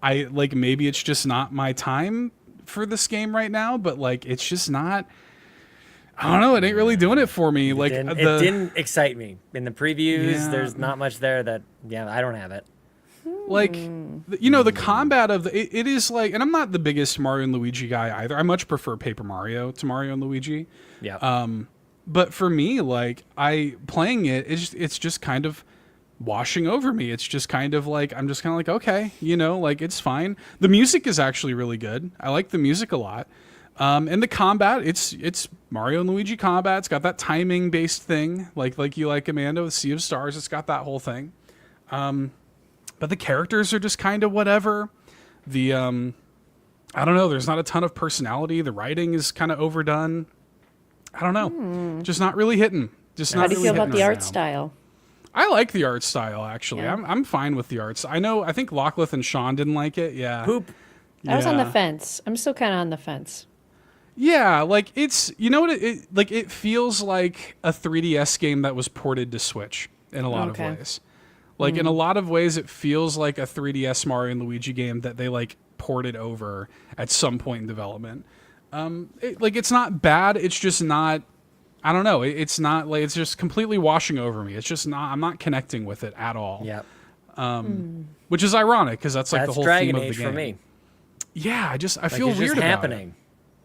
I like maybe it's just not my time for this game right now. But like it's just not. I don't know. It ain't really doing it for me. It didn't excite me in the previews. Yeah. There's not much there that I don't have it. Like, you know, the combat of it is like, and I'm not the biggest Mario and Luigi guy either. I much prefer Paper Mario to Mario and Luigi. Yeah. But for me, like, playing it's just kind of washing over me. It's just kind of like, I'm just kind of like, okay, you know, like, it's fine. The music is actually really good. I like the music a lot. And the combat, it's Mario and Luigi combat. It's got that timing based thing, like you like Amanda with Sea of Stars. It's got that whole thing. But the characters are just kind of whatever. The I don't know. There's not a ton of personality. The writing is kind of overdone. I don't know. Just not really hitting. Just How not do you really feel about hitting the right art now. style? I like the art style actually. Yeah. I'm fine with the arts. I think Lachlan and Sean didn't like it. Yeah. Poop. I was on the Yeah. fence. I'm still kind of on the fence. Yeah, like it's, you know what it feels like a 3DS game that was ported to Switch in a lot of Okay. ways. Like in a lot of ways it feels like a 3DS Mario and Luigi game that they like ported over at some point in development. It's not bad, it's just not, I don't know, it's not like, it's just completely washing over me. It's just not, I'm not connecting with it at all. Yeah. Which is ironic because that's like That's the whole Dragon theme of the Age game. for me. Yeah, I Like, feel it's weird just about happening. it.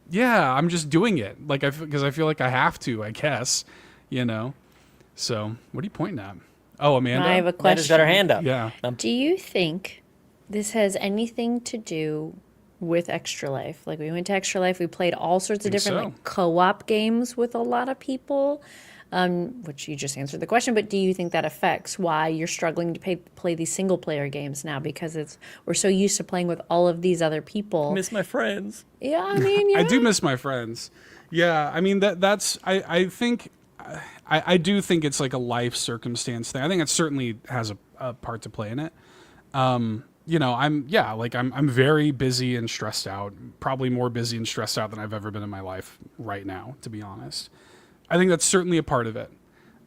Yeah, I'm just doing it. Like because I feel like I have to, I guess, you know. So, what are you pointing at? Oh, Amanda. I have a Amanda's question. got her hand up. Yeah. Do you think this has anything to do with Extra Life? Like we went to Extra Life, we played all sorts of Think different so. like co-op games with a lot of people, which you just answered the question. But do you think that affects why you're struggling to play these single player games now? Because we're so used to playing with all of these other people. Miss my friends. Yeah, I mean, yeah. I do miss my friends. Yeah, I mean that's I think I do think it's like a life circumstance thing. I think it certainly has a part to play in it. You know, I'm very busy and stressed out. Probably more busy and stressed out than I've ever been in my life right now, to be honest. I think that's certainly a part of it.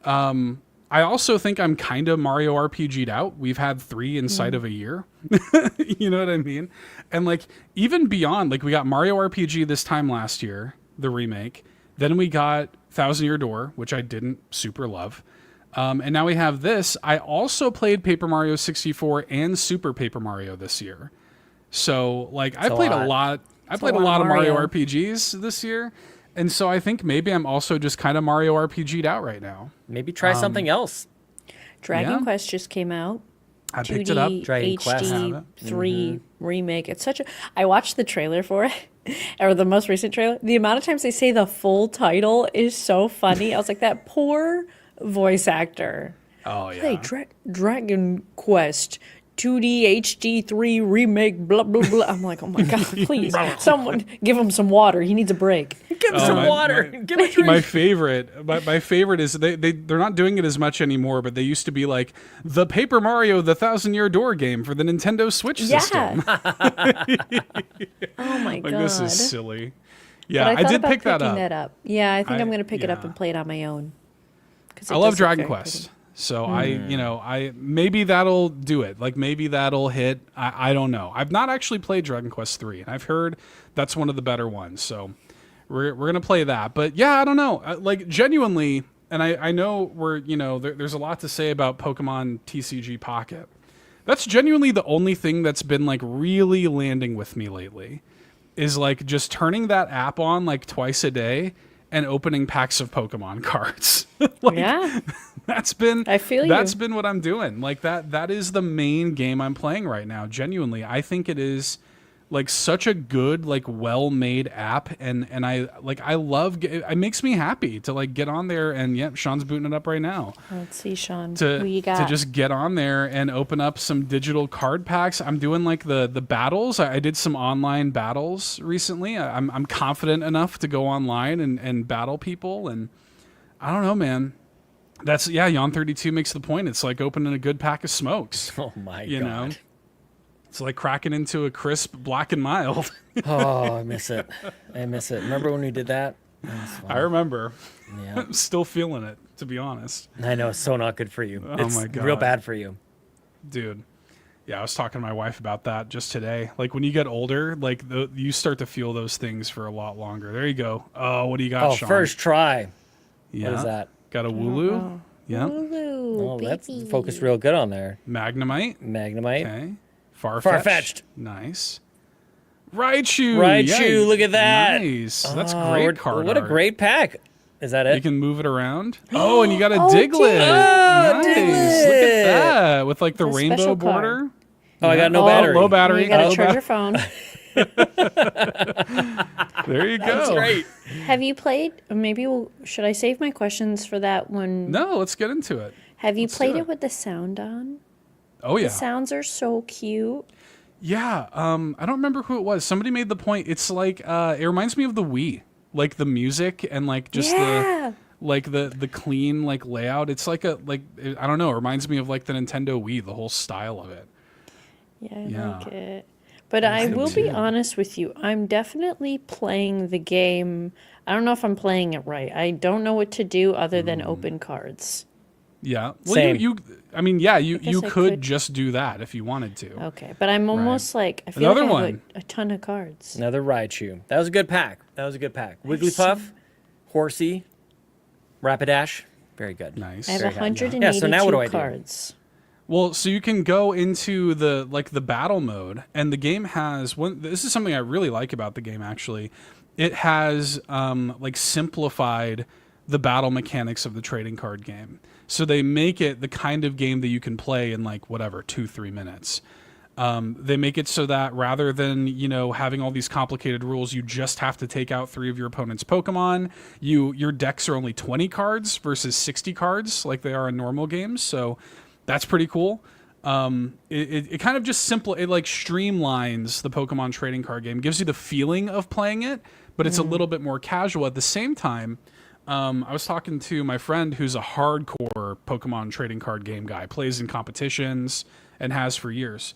I also think I'm kind of Mario RPG'd out. We've had 3 inside of a year. You know what I mean? And like even beyond, like we got Mario RPG this time last year, the remake. Then we got Thousand Year Door, which I didn't super love. And now we have this. I also played Paper Mario 64 and Super Paper Mario this year. So like I played a lot. I played a lot of Mario RPGs this year. And so I think maybe I'm also just kind of Mario RPG'd out right now. Maybe try something else. Dragon Yeah. Quest just came out. I picked it up. Dragon Quest. Have HD it. 3 remake. It's such a. I watched the trailer for it, or the most recent trailer. The amount of times they say the full title is so funny. I was like, that poor voice actor. Oh yeah. Hey, Dragon Quest 2D HD 3 remake. Blah blah blah. I'm like, oh my god, please, someone give him some water. He needs a break. Give him some my- water. Give him a drink. My favorite is they're not doing it as much anymore, but they used to be like the Paper Mario the Thousand Year Door game for the Nintendo Switch system. Oh my Like god. this is silly. But Yeah, I thought did about pick that picking up. that up. Yeah, I think I'm going to pick it up yeah. and play it on my own. 'Cause it I love does look Dragon very Quest. pretty. So I maybe that'll do it. Like maybe that'll hit. I don't know. I've not actually played Dragon Quest 3, and I've heard that's one of the better ones. So we're gonna play that. But yeah, I don't know. Like genuinely, and I know there's a lot to say about Pokemon TCG Pocket. That's genuinely the only thing that's been like really landing with me lately. Is like just turning that app on like twice a day and opening packs of Pokemon cards. Like, Yeah. That's been I feel that's you. been what I'm doing. Like that is the main game I'm playing right now. Genuinely, I think it is like such a good, like well-made app, and I love it makes me happy to like get on there, and yep, Sean's booting it up right now. Let's see, Sean. To Who you got? to just get on there and open up some digital card packs. I'm doing like the battles. I did some online battles recently. I'm confident enough to go online and battle people, and I don't know, man. That's Yon 32 makes the point. It's like opening a good pack of smokes. Oh my you God. know? It's like cracking into a crisp Black and Mild. Oh, I miss it. I miss it. Remember when we did that? I remember. Yeah. I'm still feeling it, to be honest. I know, it's so not good for you. Oh It's my God. real bad for you. Dude. Yeah, I was talking to my wife about that just today. Like when you get older, like you start to feel those things for a lot longer. There you go. Oh, what do you got, Oh, Sean? first try. Yeah. What is that? Got a Wooloo? Oh. Yeah. Lulu, Oh, that's baby. focused real good on there. Magnemite. Magnemite. Okay. Farfetch'd. Farfetch'd. Nice. Raichu. Raichu, look at that. Nice. That's Oh, great card What a art. great pack. Is that it? You can move it around. Oh, and you got a Oh, Diglett. Oh, Nice. Diglett. Look at that. With like the It's a rainbow special border. card. Oh, I got no Oh, battery. low battery. You gotta Oh, charge your phone. There you go. That's great. Have you played? Maybe should I save my questions for that one? No, let's get into it. Have you let's do played it. it with the sound on? Oh yeah. The sounds are so cute. Yeah. I don't remember who it was. Somebody made the point. It's like it reminds me of the Wii. Like the music and like just Yeah. the clean like layout. It's like I don't know, it reminds me of like the Nintendo Wii, the whole style of it. Yeah, I Yeah. like it. But I do will be too. honest with you. I'm definitely playing the game. I don't know if I'm playing it right. I don't know what to do other than open cards. Yeah. Well, Same. you I mean, yeah, you guess I could could. just do that if you wanted to. Okay, but I'm almost like I feel Another like I have one. a ton of cards. Another Raichu. That was a good pack. Wigglypuff, Horsey, Rapidash. Very good. Nice. I have Very happy. 182 Yeah, so now what do I do? cards. Well, so you can go into the battle mode, and the game has one. This is something I really like about the game. Actually, it has like simplified the battle mechanics of the trading card game. So they make it the kind of game that you can play in like whatever 2-3 minutes. They make it so that rather than having all these complicated rules, you just have to take out 3 of your opponent's Pokemon. Your decks are only 20 cards versus 60 cards like they are in normal games. So that's pretty cool. It kind of just it like streamlines the Pokemon trading card game, gives you the feeling of playing it, but it's a little bit more casual at the same time. I was talking to my friend who's a hardcore Pokemon trading card game guy, plays in competitions and has for years.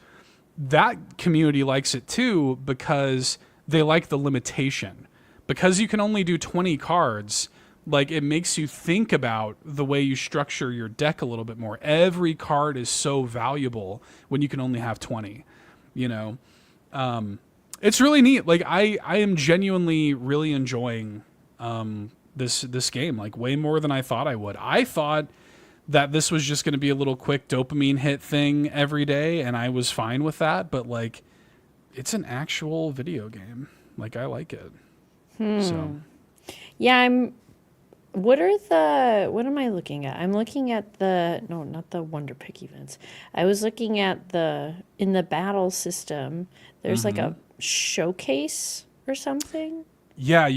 That community likes it too because they like the limitation. Because you can only do 20 cards, like it makes you think about the way you structure your deck a little bit more. Every card is so valuable when you can only have 20, It's really neat. Like I am genuinely really enjoying this game, like way more than I thought I would. I thought that this was just going to be a little quick dopamine hit thing every day, and I was fine with that, but like it's an actual video game. Like I like it. So Yeah, what am I looking at? I'm looking at not the Wonder Pick events. I was looking at in the battle system, there's like a showcase or something. yeah,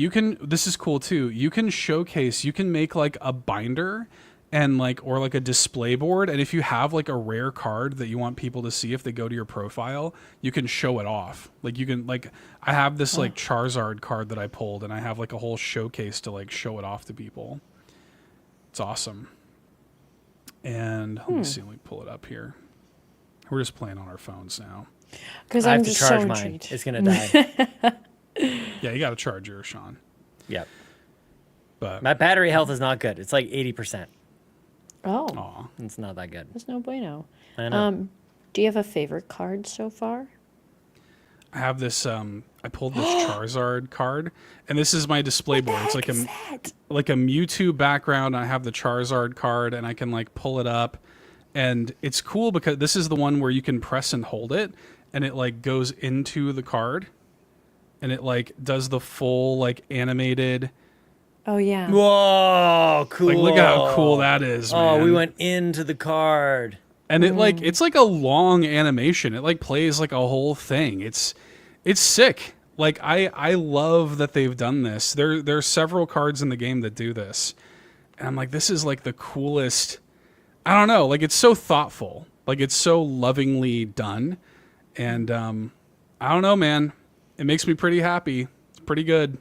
this is cool too. You can make like a binder and or like a display board, and if you have like a rare card that you want people to see if they go to your profile, you can show it off. Like you can I have this like Charizard card that I pulled, and I have like a whole showcase to like show it off to people. It's awesome. And let me see, let me pull it up here. We're just playing on our phones now. Because I I'm have to just so charge mine. intrigued. It's gonna die. Yeah, you got to charge yours, Sean. Yep. But My battery health is not good. It's like 80%. Oh, aw. It's not that good. that's no bueno. I know. Do you have a favorite card so far? I have this I pulled this Charizard card, and this is my display board. It's like a Mewtwo background. I have the Charizard card, and I can like pull it up, and it's cool because this is the one where you can press and hold it, and it like goes into the card, and it like does the full like animated. Oh yeah. Whoa, cool. Like look how cool that is, man. Oh, we went into the card. And it like it's like a long animation. It like plays like a whole thing. It's It's sick. Like I love that they've done this. There are several cards in the game that do this. And I'm like, this is like the coolest. I don't know, like it's so thoughtful. Like it's so lovingly done. And I don't know, man. It makes me pretty happy. It's pretty good.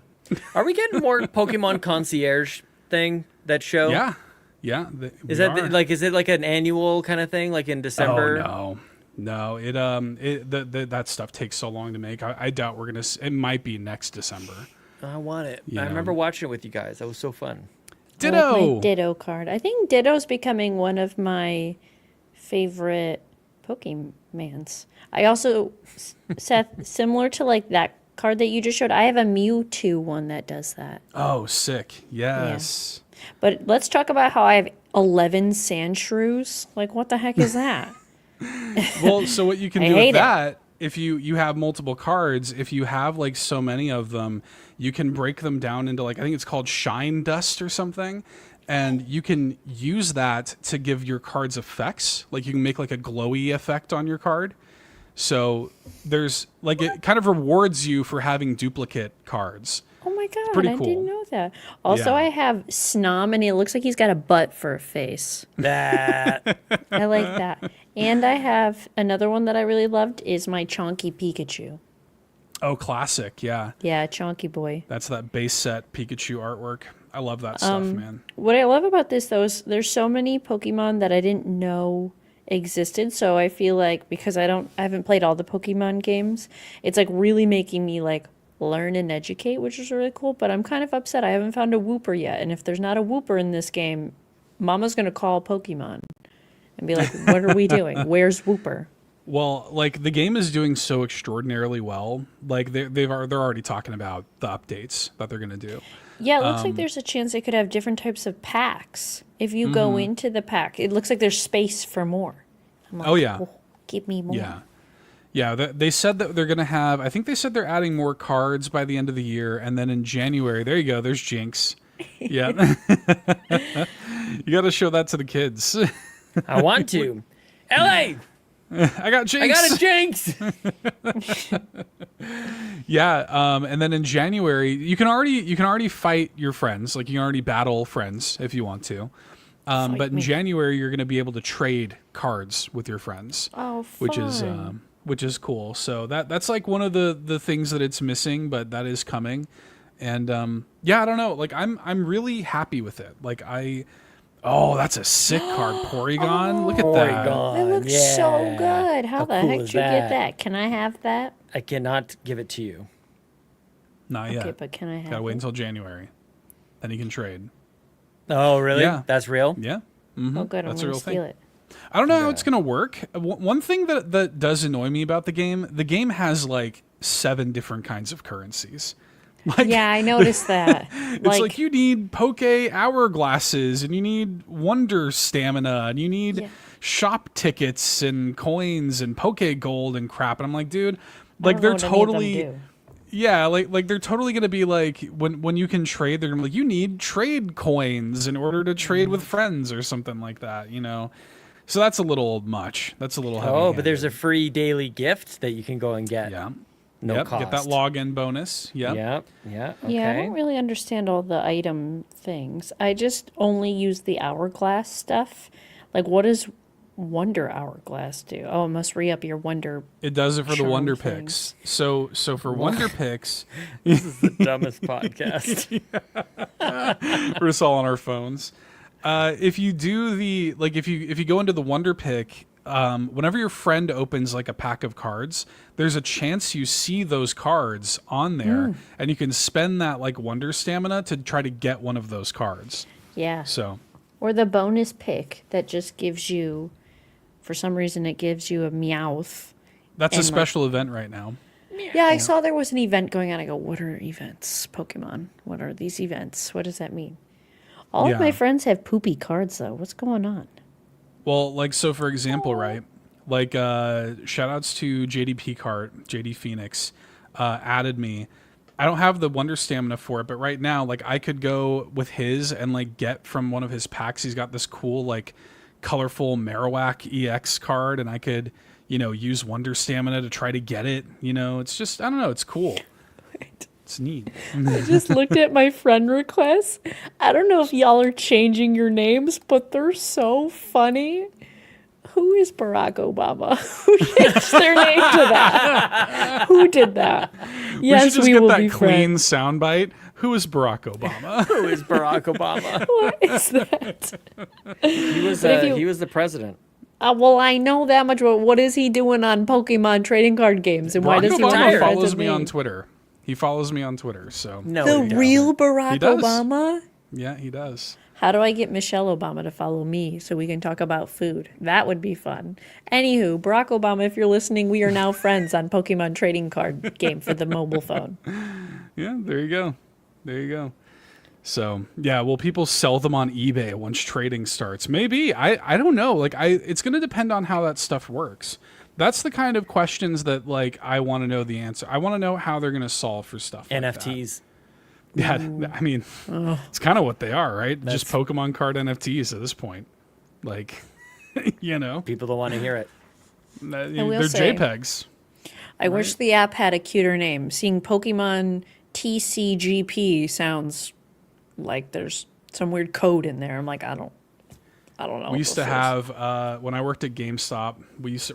Are we getting more Pokemon Concierge thing, that show? Yeah. Yeah. Is it like an annual kind of thing, like in December? Oh, no. That stuff takes so long to make. I doubt we're gonna. It might be next December. I want it. Yeah. I remember watching it with you guys. That was so fun. Ditto. I like my Ditto card. I think Ditto's becoming one of my favorite Pokemans. I also, Seth, similar to like that card that you just showed, I have a Mewtwo one that does that. Oh, sick. Yes. Yeah. But let's talk about how I have 11 Sandshrews. Like, what the heck is that? Well, so what you can do hate with that, if you have multiple cards, if you have like so many of them, you can break them down into like, I think it's called shine dust or something. And you can use that to give your cards effects. Like you can make like a glowy effect on your card. So there's like, it kind of rewards you for having duplicate cards. Oh my god, pretty I cool. didn't know that. Also, Yeah. I have Snom, and it looks like he's got a butt for a face. That I like that. And I have another one that I really loved is my Chonky Pikachu. Oh, classic. Yeah. Yeah, Chonky boy. That's that base set Pikachu artwork. I love that stuff, man. What I love about this, though, is there's so many Pokemon that I didn't know existed. So I feel like because I haven't played all the Pokemon games, it's like really making me like learn and educate, which is really cool. But I'm kind of upset I haven't found a Wooper yet. And if there's not a Wooper in this game, Mama's gonna call Pokemon and be like, "What are we doing? Where's Wooper?" Well, like the game is doing so extraordinarily well. Like they're already talking about the updates that they're gonna do. Yeah, it looks like there's a chance they could have different types of packs. If you go into the pack, it looks like there's space for more. I'm like, Oh, yeah. Give me more. Yeah. Yeah, they said that they're going to have, I think they said they're adding more cards by the end of the year. And then in January, there you go, there's Jinx. Yeah. You got to show that to the kids. I want to. LA, I got Jinx. I got a Jinx. Yeah, and then in January, you can already fight your friends. Like you can already battle friends if you want to. But in January, you're going to be able to trade cards with your friends. Oh, fun. Which is cool. So that's like one of the things that it's missing, but that is coming. And yeah, I don't know. Like I'm really happy with it. Like that's a sick card, Porygon. Look at that. Porygon. It looks Yeah. so good. How the cool heck is did you that? get that? Can I have that? I cannot give it to you. Not Okay, yet. but can I have Gotta wait it? until January. Then you can trade. Oh, really? Yeah. That's real? Yeah. Oh, good. I'm That's a going real to steal thing. it. I don't know how it's going to work. One thing that does annoy me about the game has like 7 different kinds of currencies. Like, Yeah, I noticed that. it's like you need Poke hourglasses and you need Wonder Stamina and you need Yeah. shop tickets and coins and Poke Gold and crap. And I'm like, dude, like I they're don't know what any of them totally... do. Yeah, like they're totally gonna be like when you can trade, they're gonna be like, you need trade coins in order to trade with friends or something like that, you know. So that's a little much. That's a little heavy. Oh, but there's a free daily gift that you can go and get. yeah, No yep, cost. get that login bonus. Yep. Yeah. Okay. Yeah, I don't really understand all the item things. I just only use the hourglass stuff. Like, what does Wonder Hourglass do? Oh, it must re-up your Wonder. It does it for the Charm Wonder things. Picks. So for Wonder Picks, This is the dumbest podcast. we're just all on our phones. If you do if you go into the Wonder Pick, whenever your friend opens like a pack of cards, there's a chance you see those cards on there, and you can spend that like Wonder Stamina to try to get one of those cards. Yeah. So Or the bonus pick that just gives you, for some reason, it gives you a Meowth. that's a And, like- special event right now. Yeah, I saw there was an event going on. I go, what are events? Pokemon. What are these events? What does that mean? All Yeah. of my friends have poopy cards, though. What's going on? Well, like, so for example, right, like, shout outs to JD Cart, JD Phoenix, added me. I don't have the Wonder Stamina for it, but right now, like, I could go with his and, like, get from one of his packs. He's got this cool, like, colorful Marowak EX card, and I could use Wonder Stamina to try to get it. It's just, I don't know. It's cool. It's neat. I just looked at my friend requests. I don't know if y'all are changing your names, but they're so funny. Who is Barack Obama? Who changed their name to that? Who did that? We should just get will that be clean friends. soundbite. Who is Barack Obama? Who is Barack Obama? What is that? He was the president. Well, I know that much, but what is he doing on Pokemon trading card games? And why Barack does he want to Obama be friends follows with me me? on Twitter. He follows me on Twitter, so No, The he real doesn't. Barack He does. Obama? yeah, he does. How do I get Michelle Obama to follow me so we can talk about food? That would be fun. Anywho, Barack Obama, if you're listening, we are now friends on Pokemon trading card game for the mobile phone. Yeah, there you go. There you go. So, yeah, will people sell them on eBay once trading starts? Maybe. I don't know. It's going to depend on how that stuff works. That's the kind of questions that, I want to know the answer. I want to know how they're going to solve for stuff like NFTs. that. Yeah, I mean, it's kind of what they are, right? Just Pokemon card NFTs at this point. People don't want to hear it. They're JPEGs. I wish the app had a cuter name. Seeing Pokemon TCGP sounds like there's some weird code in there. I'm like, I don't know. We used to have, when I worked at GameStop,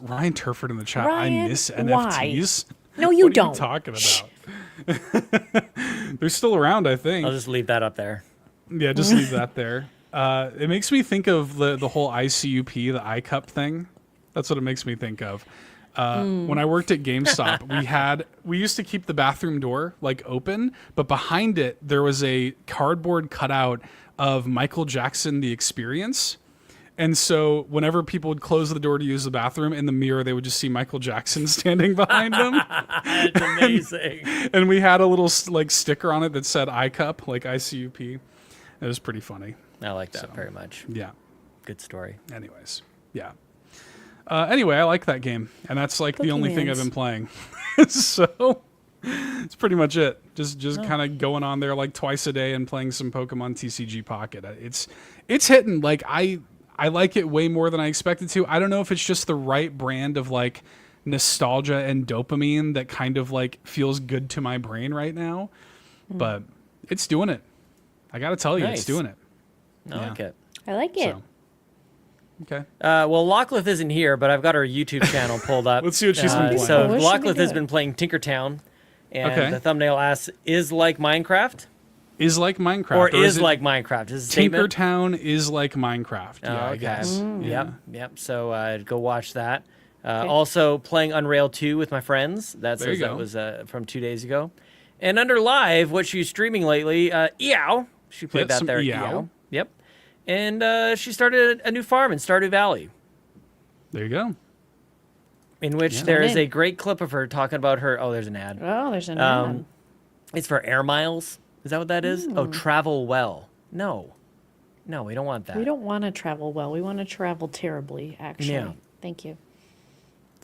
Ryan Turford in the chat, Ryan, I miss why? NFTs. No, you What are don't. you talking about? They're still around, I think. I'll just leave that up there. Yeah, just leave that there. It makes me think of the whole ICUP, the iCup thing. That's what it makes me think of. When I worked at GameStop, we used to keep the bathroom door open, but behind it there was a cardboard cutout of Michael Jackson, The Experience. And so whenever people would close the door to use the bathroom, in the mirror they would just see Michael Jackson standing behind them. That's amazing. And we had a little sticker on it that said iCup, ICUP. It was pretty funny. I like that very much. Yeah. Good story. Anyways, yeah. Anyway, I like that game, and that's the only thing I've been playing. So it's pretty much it. Just kind of going on there twice a day and playing some Pokemon TCG Pocket. It's hitting. I like it way more than I expected to. I don't know if it's just the right brand of nostalgia and dopamine that kind of feels good to my brain right now, but it's doing it. I got to tell you, it's doing it. I like it. I like it. So, okay. Well, Lockleth isn't here, but I've got her YouTube channel pulled up. Let's see what she's been playing. So What should we Lockleth has do? been playing Tinkertown, and Okay. the thumbnail asks, "Is like Minecraft, Is like Minecraft, or is is it like Minecraft?" Is a statement. Tinkertown is like Minecraft. Yeah, I okay. guess. Yeah. Yep. So go watch that. Also playing Unrail 2 with my friends. That There you says that go. was from 2 days ago. And under live, what she's streaming lately, Eow. She played that some there. Eow. Yep. And she started a new farm in Stardew Valley, There you go. in which Yeah. there is a great clip of her talking about her. Oh, there's an ad. Oh, there's an Um, ad. It's for air miles. Is that what that is? Oh, travel well. No, we don't want that. We don't want to travel well. We want to travel terribly, actually. Yeah. Thank you.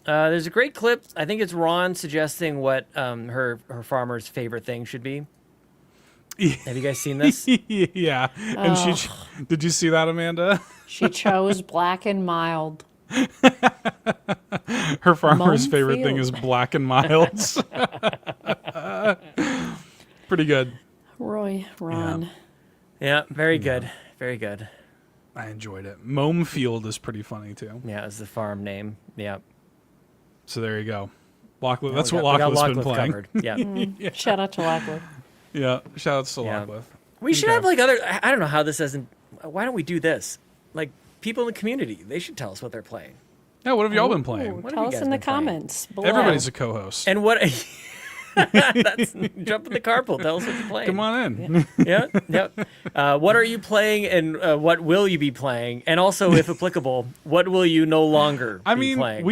There's a great clip. I think it's Ron suggesting what her farmer's favorite thing should be. Have you guys seen this? Yeah. And she did you see that, Amanda? She chose black and mild. Her farmer's Mown favorite thing field. is Black and Milds. Pretty good. Ron. Yeah, very good. Very good. I enjoyed it. Mome Field is pretty funny too. Yeah, it's the farm name. Yeah. So there you go. Lachlan, that's We what got Lachlan's been Lachlan playing. covered. Yeah. Shout out to Lachlan. Yeah. Shout outs to Yeah. Lachlan. We should have other. I don't know how this doesn't. Why don't we do this? People in the community, they should tell us what they're playing. Yeah, what have y'all been playing? What have Tell you us guys in the been playing? comments below. Everybody's a co-host. And what? That's jump in the carpool. Tell us what you're playing. Come on in. Yeah. What are you playing, and what will you be playing? And also, if applicable, what will you no longer I be mean, playing?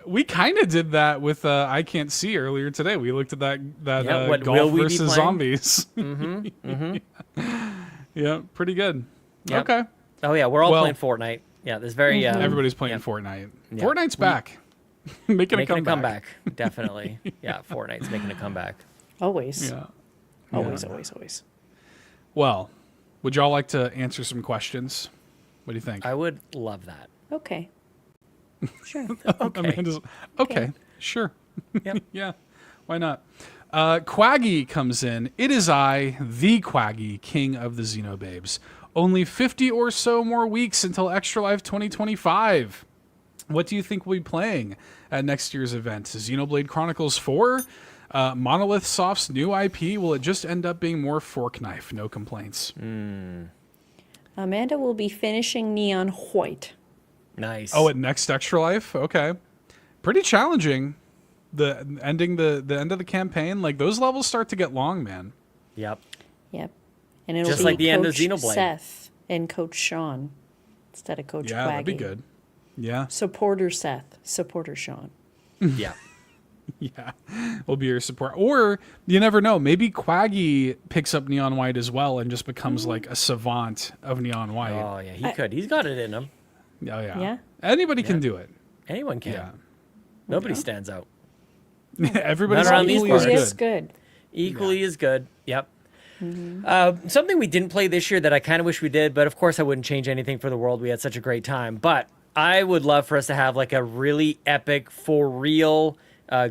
we kind of did that with I Can't See earlier today. We looked at that Yeah, what will golf we be versus playing? zombies. Yeah, pretty good. Yep. Okay. Oh yeah, we're all Well- playing Fortnite. Yeah, there's very Everybody's playing yeah. Fortnite. Yeah. Fortnite's back. making making a comeback. Definitely. Yeah, Fortnite's making a comeback. Always. Yeah. Always. Well, would y'all like to answer some questions? What do you think? I would love that. Okay. Sure. Okay. Amanda's, okay, sure. Yep. Yeah, why not? Quaggy comes in. It is I, the Quaggy, king of the Xenobabes. Only 50 or so more weeks until Extra Life 2025. What do you think we'll be playing at next year's event? Xenoblade Chronicles 4? Monolith Soft's new IP? Will it just end up being more Fork Knife? No complaints. Amanda will be finishing Neon White. Nice. Oh, at next Extra Life? Okay. Pretty challenging. The end of the campaign, like those levels start to get long, man. Yep. Yep. And it'll Just be like the end of Coach Xenoblade. Seth and Coach Sean instead of Coach Yeah, Quaggy. that'd be good. Yeah. Supporter Seth, supporter Sean. Yeah. Yeah, will be your support. Or you never know. Maybe Quaggy picks up Neon White as well and just becomes like a savant of Neon White. Oh yeah, he could. He's got it in him. Oh yeah. Yeah? Anybody can do it. Anyone can. Yeah. Nobody stands out. Everybody's Not around these equally as parts. It's good. Equally as good. Yep. Something we didn't play this year that I kind of wish we did, but of course I wouldn't change anything for the world. We had such a great time. But I would love for us to have like a really epic, for real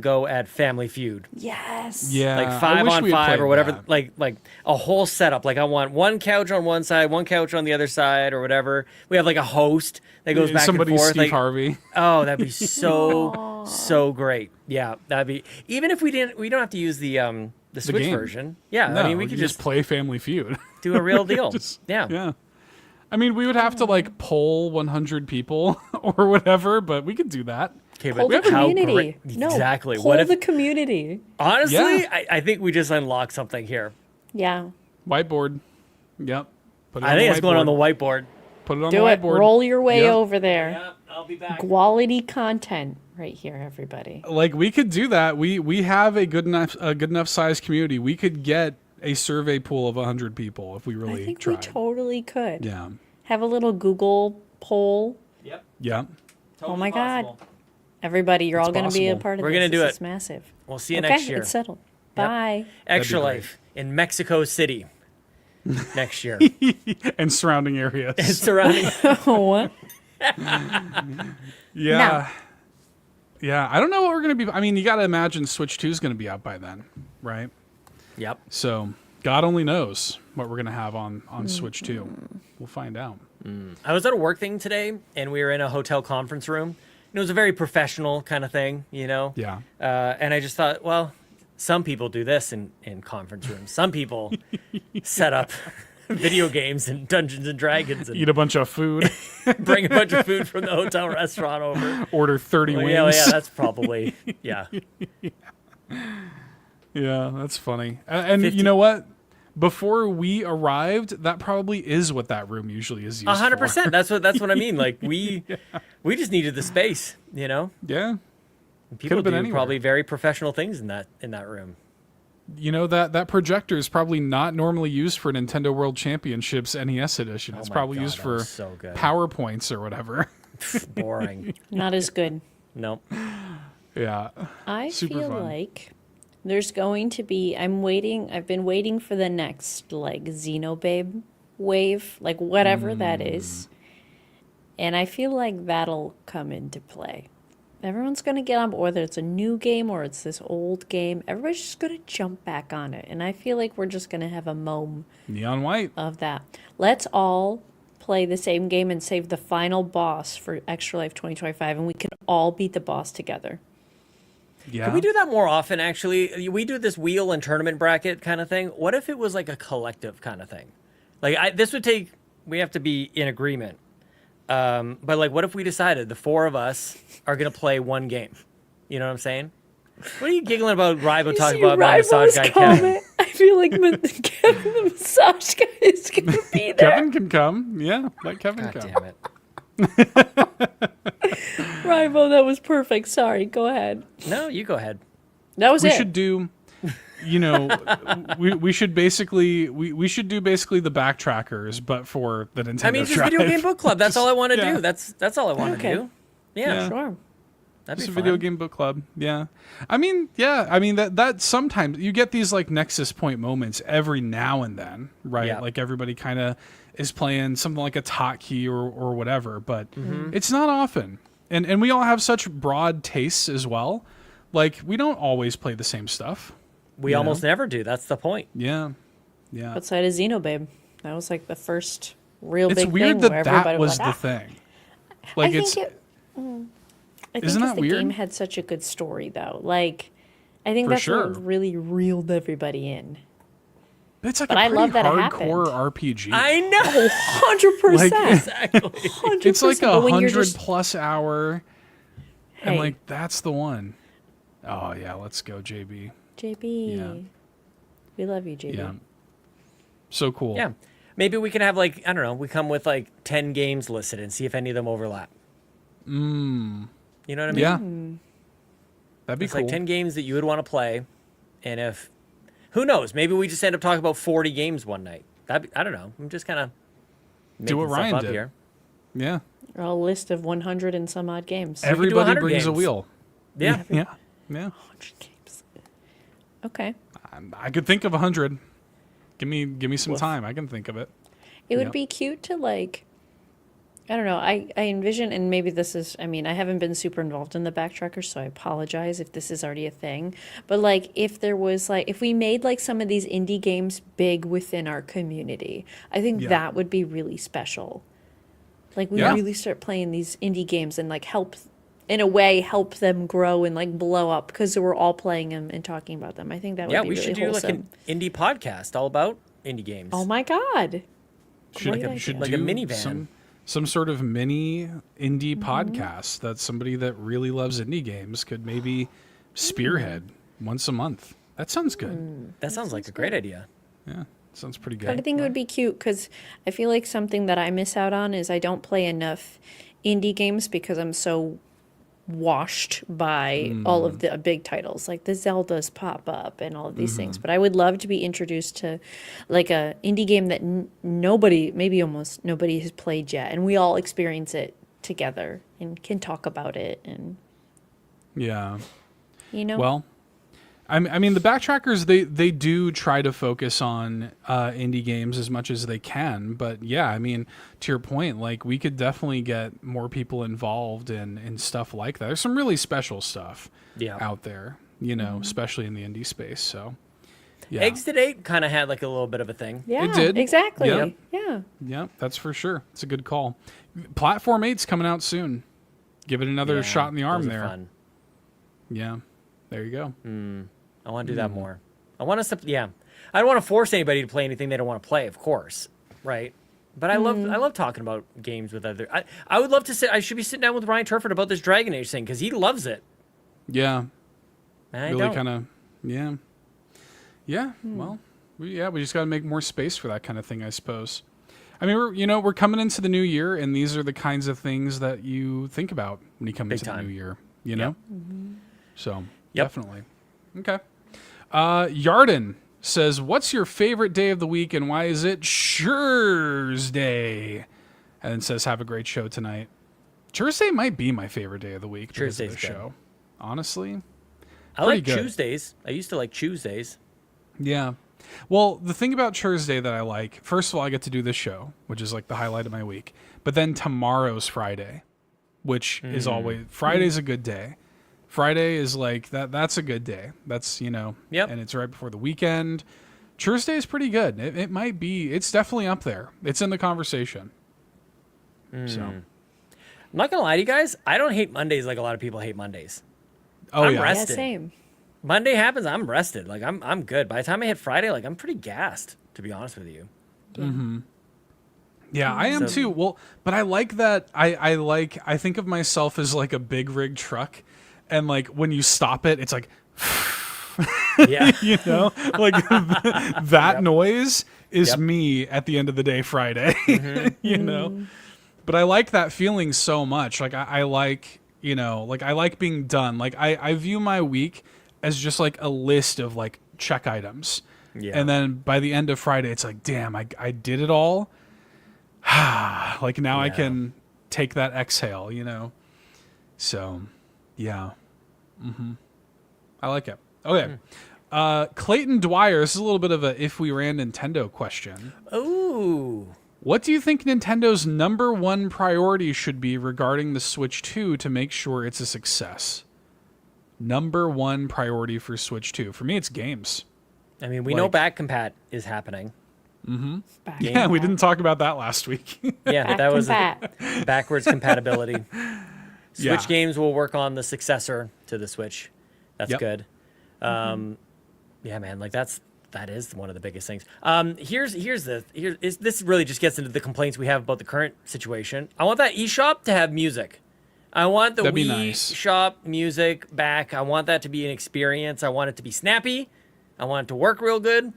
go at Family Feud. Yes. Yeah. Like I 5 wish on we had 5 or played whatever, that. like a whole setup. Like I want one couch on one side, one couch on the other side, or whatever. We have like a host that goes back Somebody and forth. Steve Like, Harvey. oh, that'd be so great. Yeah, that'd be. Even if we don't have to use the Switch game. version. Yeah, No, I mean we could just play Family Feud. do a real deal. Yeah. Yeah. I mean, we would have to like poll 100 people or whatever, but we could do that. Okay, Poll but the how community. great- No, exactly. Poll What if the community. honestly? Yeah. I think we just unlocked something here. Yeah. Whiteboard. Yep. Put it I on think the it's going on the whiteboard. whiteboard. Put it on Do the it. whiteboard. Roll your way Yep. over there. Yeah, I'll be back. Quality content right here, everybody. Like we could do that. We have a good enough size community. We could get a survey pool of 100 people if we really I think tried. we totally could. Yeah. Have a little Google poll. Yep. Yeah. Oh my God. Everybody, you're all going to be a possible. part of We're this. gonna do This it. is massive. We'll see you Okay, next year. it's settled. Yep. Bye. Extra That'd be Life in Mexico City next year. And surrounding areas. Surrounding. What? Yeah. Yeah. I don't know what we're going to be. I mean, you got to imagine Switch 2 is going to be out by then, right? Yep. So God only knows what we're going to have on Switch 2. We'll find out. I was at a work thing today, and we were in a hotel conference room. And it was a very professional kind of thing, you know? Yeah. And I just thought, well, some people do this in conference rooms. Some people set up video games and Dungeons and Dragons and Eat a bunch of food. bring a bunch of food from the hotel restaurant over. Order 30 Well, wings. yeah, that's probably, yeah. Yeah, that's funny. And 50 you know what? Before we arrived, that probably is what that room usually is used 100%. for. That's what I mean. Like we just needed the space, you know? Yeah. People Could've been do anywhere. probably very professional things in that room. You know, that projector is probably not normally used for Nintendo World Championships NES edition. It's Oh my probably God, used that for was so good. PowerPoints or whatever. Boring. Not as good. Nope. Yeah. I Super feel fun. like there's going to be. I've been waiting for the next like Xenobabe wave, like whatever that is, and I feel like that'll come into play. Everyone's gonna get on, whether it's a new game or it's this old game. Everybody's just gonna jump back on it, and I feel like we're just gonna have a moment Neon White. of that. Let's all play the same game and save the final boss for Extra Life 2025, and we can all beat the boss together. Yeah. Can we do that more often, actually? We do this wheel and tournament bracket kind of thing. What if it was like a collective kind of thing? Like, this would take, we have to be in agreement. But, like, what if we decided the four of us are going to play one game? You know what I'm saying? What are you giggling about Ribo talking about my massage guy, Kevin? I feel like Kevin the massage guy is going to be there. Kevin can come. Yeah, let Kevin God come. damn it. Ribo, that was perfect. Sorry, go ahead. No, you go ahead. That was We it. should do, you know, we should basically we should do basically the backtrackers, but for the Nintendo I mean, just Drive. video game book club. That's all I want to yeah. do. That's all I want Okay. to do. Yeah, Yeah. Sure. that'd It's be a fun. video game book club. Yeah. I mean, yeah. I mean, that sometimes you get these like Nexus Point moments every now and then, right? Yeah. Like everybody kind of is playing something like a Totkey or whatever, but Mm-hmm. it's not often. And we all have such broad tastes as well. Like, we don't always play the same stuff. We almost never do. That's the point. Yeah. Outside of Xenobabe, that was like the first real It's big weird thing that where everybody was like, the thing. I Like, think it's... I think Isn't that the weird? game had such a good story, though. Like, I think For that's sure. what really reeled everybody in. It's like But a I pretty love that it hardcore happened. RPG. I know. 100%. Exactly. It's like But when you're 100 plus hour, and Hey. like that's the one. Oh yeah, let's go, JB. JB. Yeah. We love you, JB. Yeah, so cool. Yeah. Maybe we can have like, I don't know, we come with like 10 games listed and see if any of them overlap. You know what I mean? Yeah, that'd be It's cool. like 10 games that you would want to play. And if, who knows, maybe we just end up talking about 40 games one night. I don't know. I'm just kind of Do what making stuff Ryan up did. here. Yeah, A list of 100 and some odd games. everybody 100 brings a games. wheel. Yeah. Yeah. 100 games. Okay. I could think of 100. Give me some time. I can think of it. It would Yep. be cute to like, I don't know. I envision, and maybe this is, I mean, I haven't been super involved in the Backtrackers, so I apologize if this is already a thing. But like, if there was like, if we made like some of these indie games big within our community, I think Yeah. that would be really special. Like, we Yeah. really start playing these indie games and like help, in a way, help them grow and like blow up because we're all playing them and talking about them. I think that would Yeah, be we really should do wholesome. like an indie podcast all about indie games. Oh my God. Should Great should idea. do Like a minivan. some sort of mini indie Mm-hmm. podcast that somebody that really loves indie games could maybe spearhead once a month. That sounds good. That sounds like a great idea. Yeah, sounds pretty But I good. think it would be cute because I feel like something that I miss out on is I don't play enough indie games because I'm so washed by all of the big titles, like the Zeldas pop up and all of these things. But I would love to be introduced to like a indie game that nobody, maybe almost nobody has played yet, and we all experience it together and can talk about it, and Yeah. you know. Well, I mean, the Backtrackers, they do try to focus on indie games as much as they can. But yeah, I mean, to your point, like we could definitely get more people involved in stuff like that. There's some really special stuff out there, you know, especially in the indie space. So yeah, Eggs to Date kind of had like a little bit of a thing. yeah, it did. exactly. Yep. Yeah. yeah, that's for sure. It's a good call. Platform 8's coming out soon. Give it another Yeah, shot in the arm those are there. fun. Yeah, there you go. I want to do that more. I want us to, yeah. I don't want to force anybody to play anything they don't want to play, of course, right? But I love talking about games with other. I would love to sit. I should be sitting down with Ryan Turford about this Dragon Age thing because he loves it. Yeah, And I really don't. kind of yeah. Well, we just got to make more space for that kind of thing, I suppose. I mean, we're coming into the new year, and these are the kinds of things that you think about when you come Big into time. the new year. You know, so Yep. definitely okay. Yarden says, "What's your favorite day of the week, and why is it Thursday?" And then says, "Have a great show tonight." Thursday might be my favorite day of the week because of the Thursday's good. show. Honestly, I like pretty good. Tuesdays. I used to like Tuesdays. yeah. Well, the thing about Thursday that I like, first of all, I get to do this show, which is like the highlight of my week. But then tomorrow's Friday, which is always Friday's a good day. Friday is like that's a good day. That's, Yep. and it's right before the weekend. Thursday is pretty good. It might be, it's definitely up there. It's in the conversation. So, I'm not gonna lie to you guys. I don't hate Mondays like a lot of people hate Mondays. oh I'm yeah. Yeah, rested. same. Monday happens, I'm rested. Like I'm good. By the time I hit Friday, like I'm pretty gassed, to be honest with you. Yeah, I am So- too. Well, but I like that. I think of myself as like a big rig truck, and like when you stop it, it's like, Yeah. like that noise is Yep. me at the end of the day, Friday. But I like that feeling so much. Like I like, like I like being done. Like I view my week as just like a list of like check items. Yeah. And then by the end of Friday, it's like, damn, I did it all. Like now I Yeah. can take that exhale, So, yeah. I like it. Okay. Clayton Dwyer, this is a little bit of a if we ran Nintendo question. Ooh. What do you think Nintendo's number one priority should be regarding the Switch 2 to make sure it's a success? Number one priority for Switch 2. For me, it's games. I mean, we know back compat is happening. Mm-hmm. Yeah, we didn't talk about that last week. Yeah, that was backwards compatibility. Switch games will work on the successor to the Switch. That's good. Yeah, man, like that is one of the biggest things. This really just gets into the complaints we have about the current situation. I want that eShop to have music. I want the Wii Shop music back. I want that to be an experience. I want it to be snappy. I want it to work real good.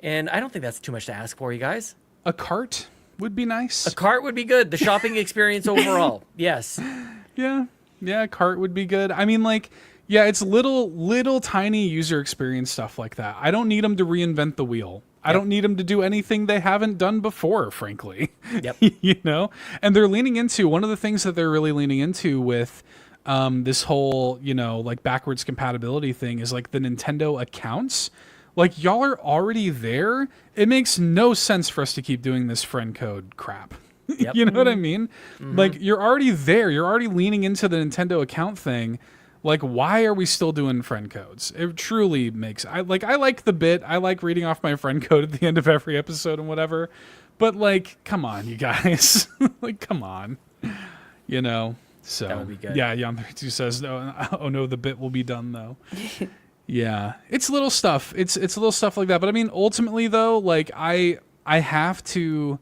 And I don't think that's too much to ask for, you guys. A cart would be nice. A cart would be good. The shopping experience overall. Yes. Yeah, a cart would be good. I mean, like, yeah, it's little tiny user experience stuff like that. I don't need them to reinvent the wheel. I don't need them to do anything they haven't done before, frankly. Yep. You know? And they're leaning into, one of the things that they're really leaning into with this whole, like backwards compatibility thing is like the Nintendo accounts. Like, y'all are already there. It makes no sense for us to keep doing this friend code crap. Yep. You know what I mean? Like, you're already there. You're already leaning into the Nintendo account thing. Like, why are we still doing friend codes? It truly makes... I like the bit. I like reading off my friend code at the end of every episode and whatever. But, like, come on, you guys. Like, come on. So... That would be good. Yeah, Yam32 says, oh no, the bit will be done, though. Yeah. It's little stuff. It's little stuff like that. But, I mean, ultimately, though, like, I have to...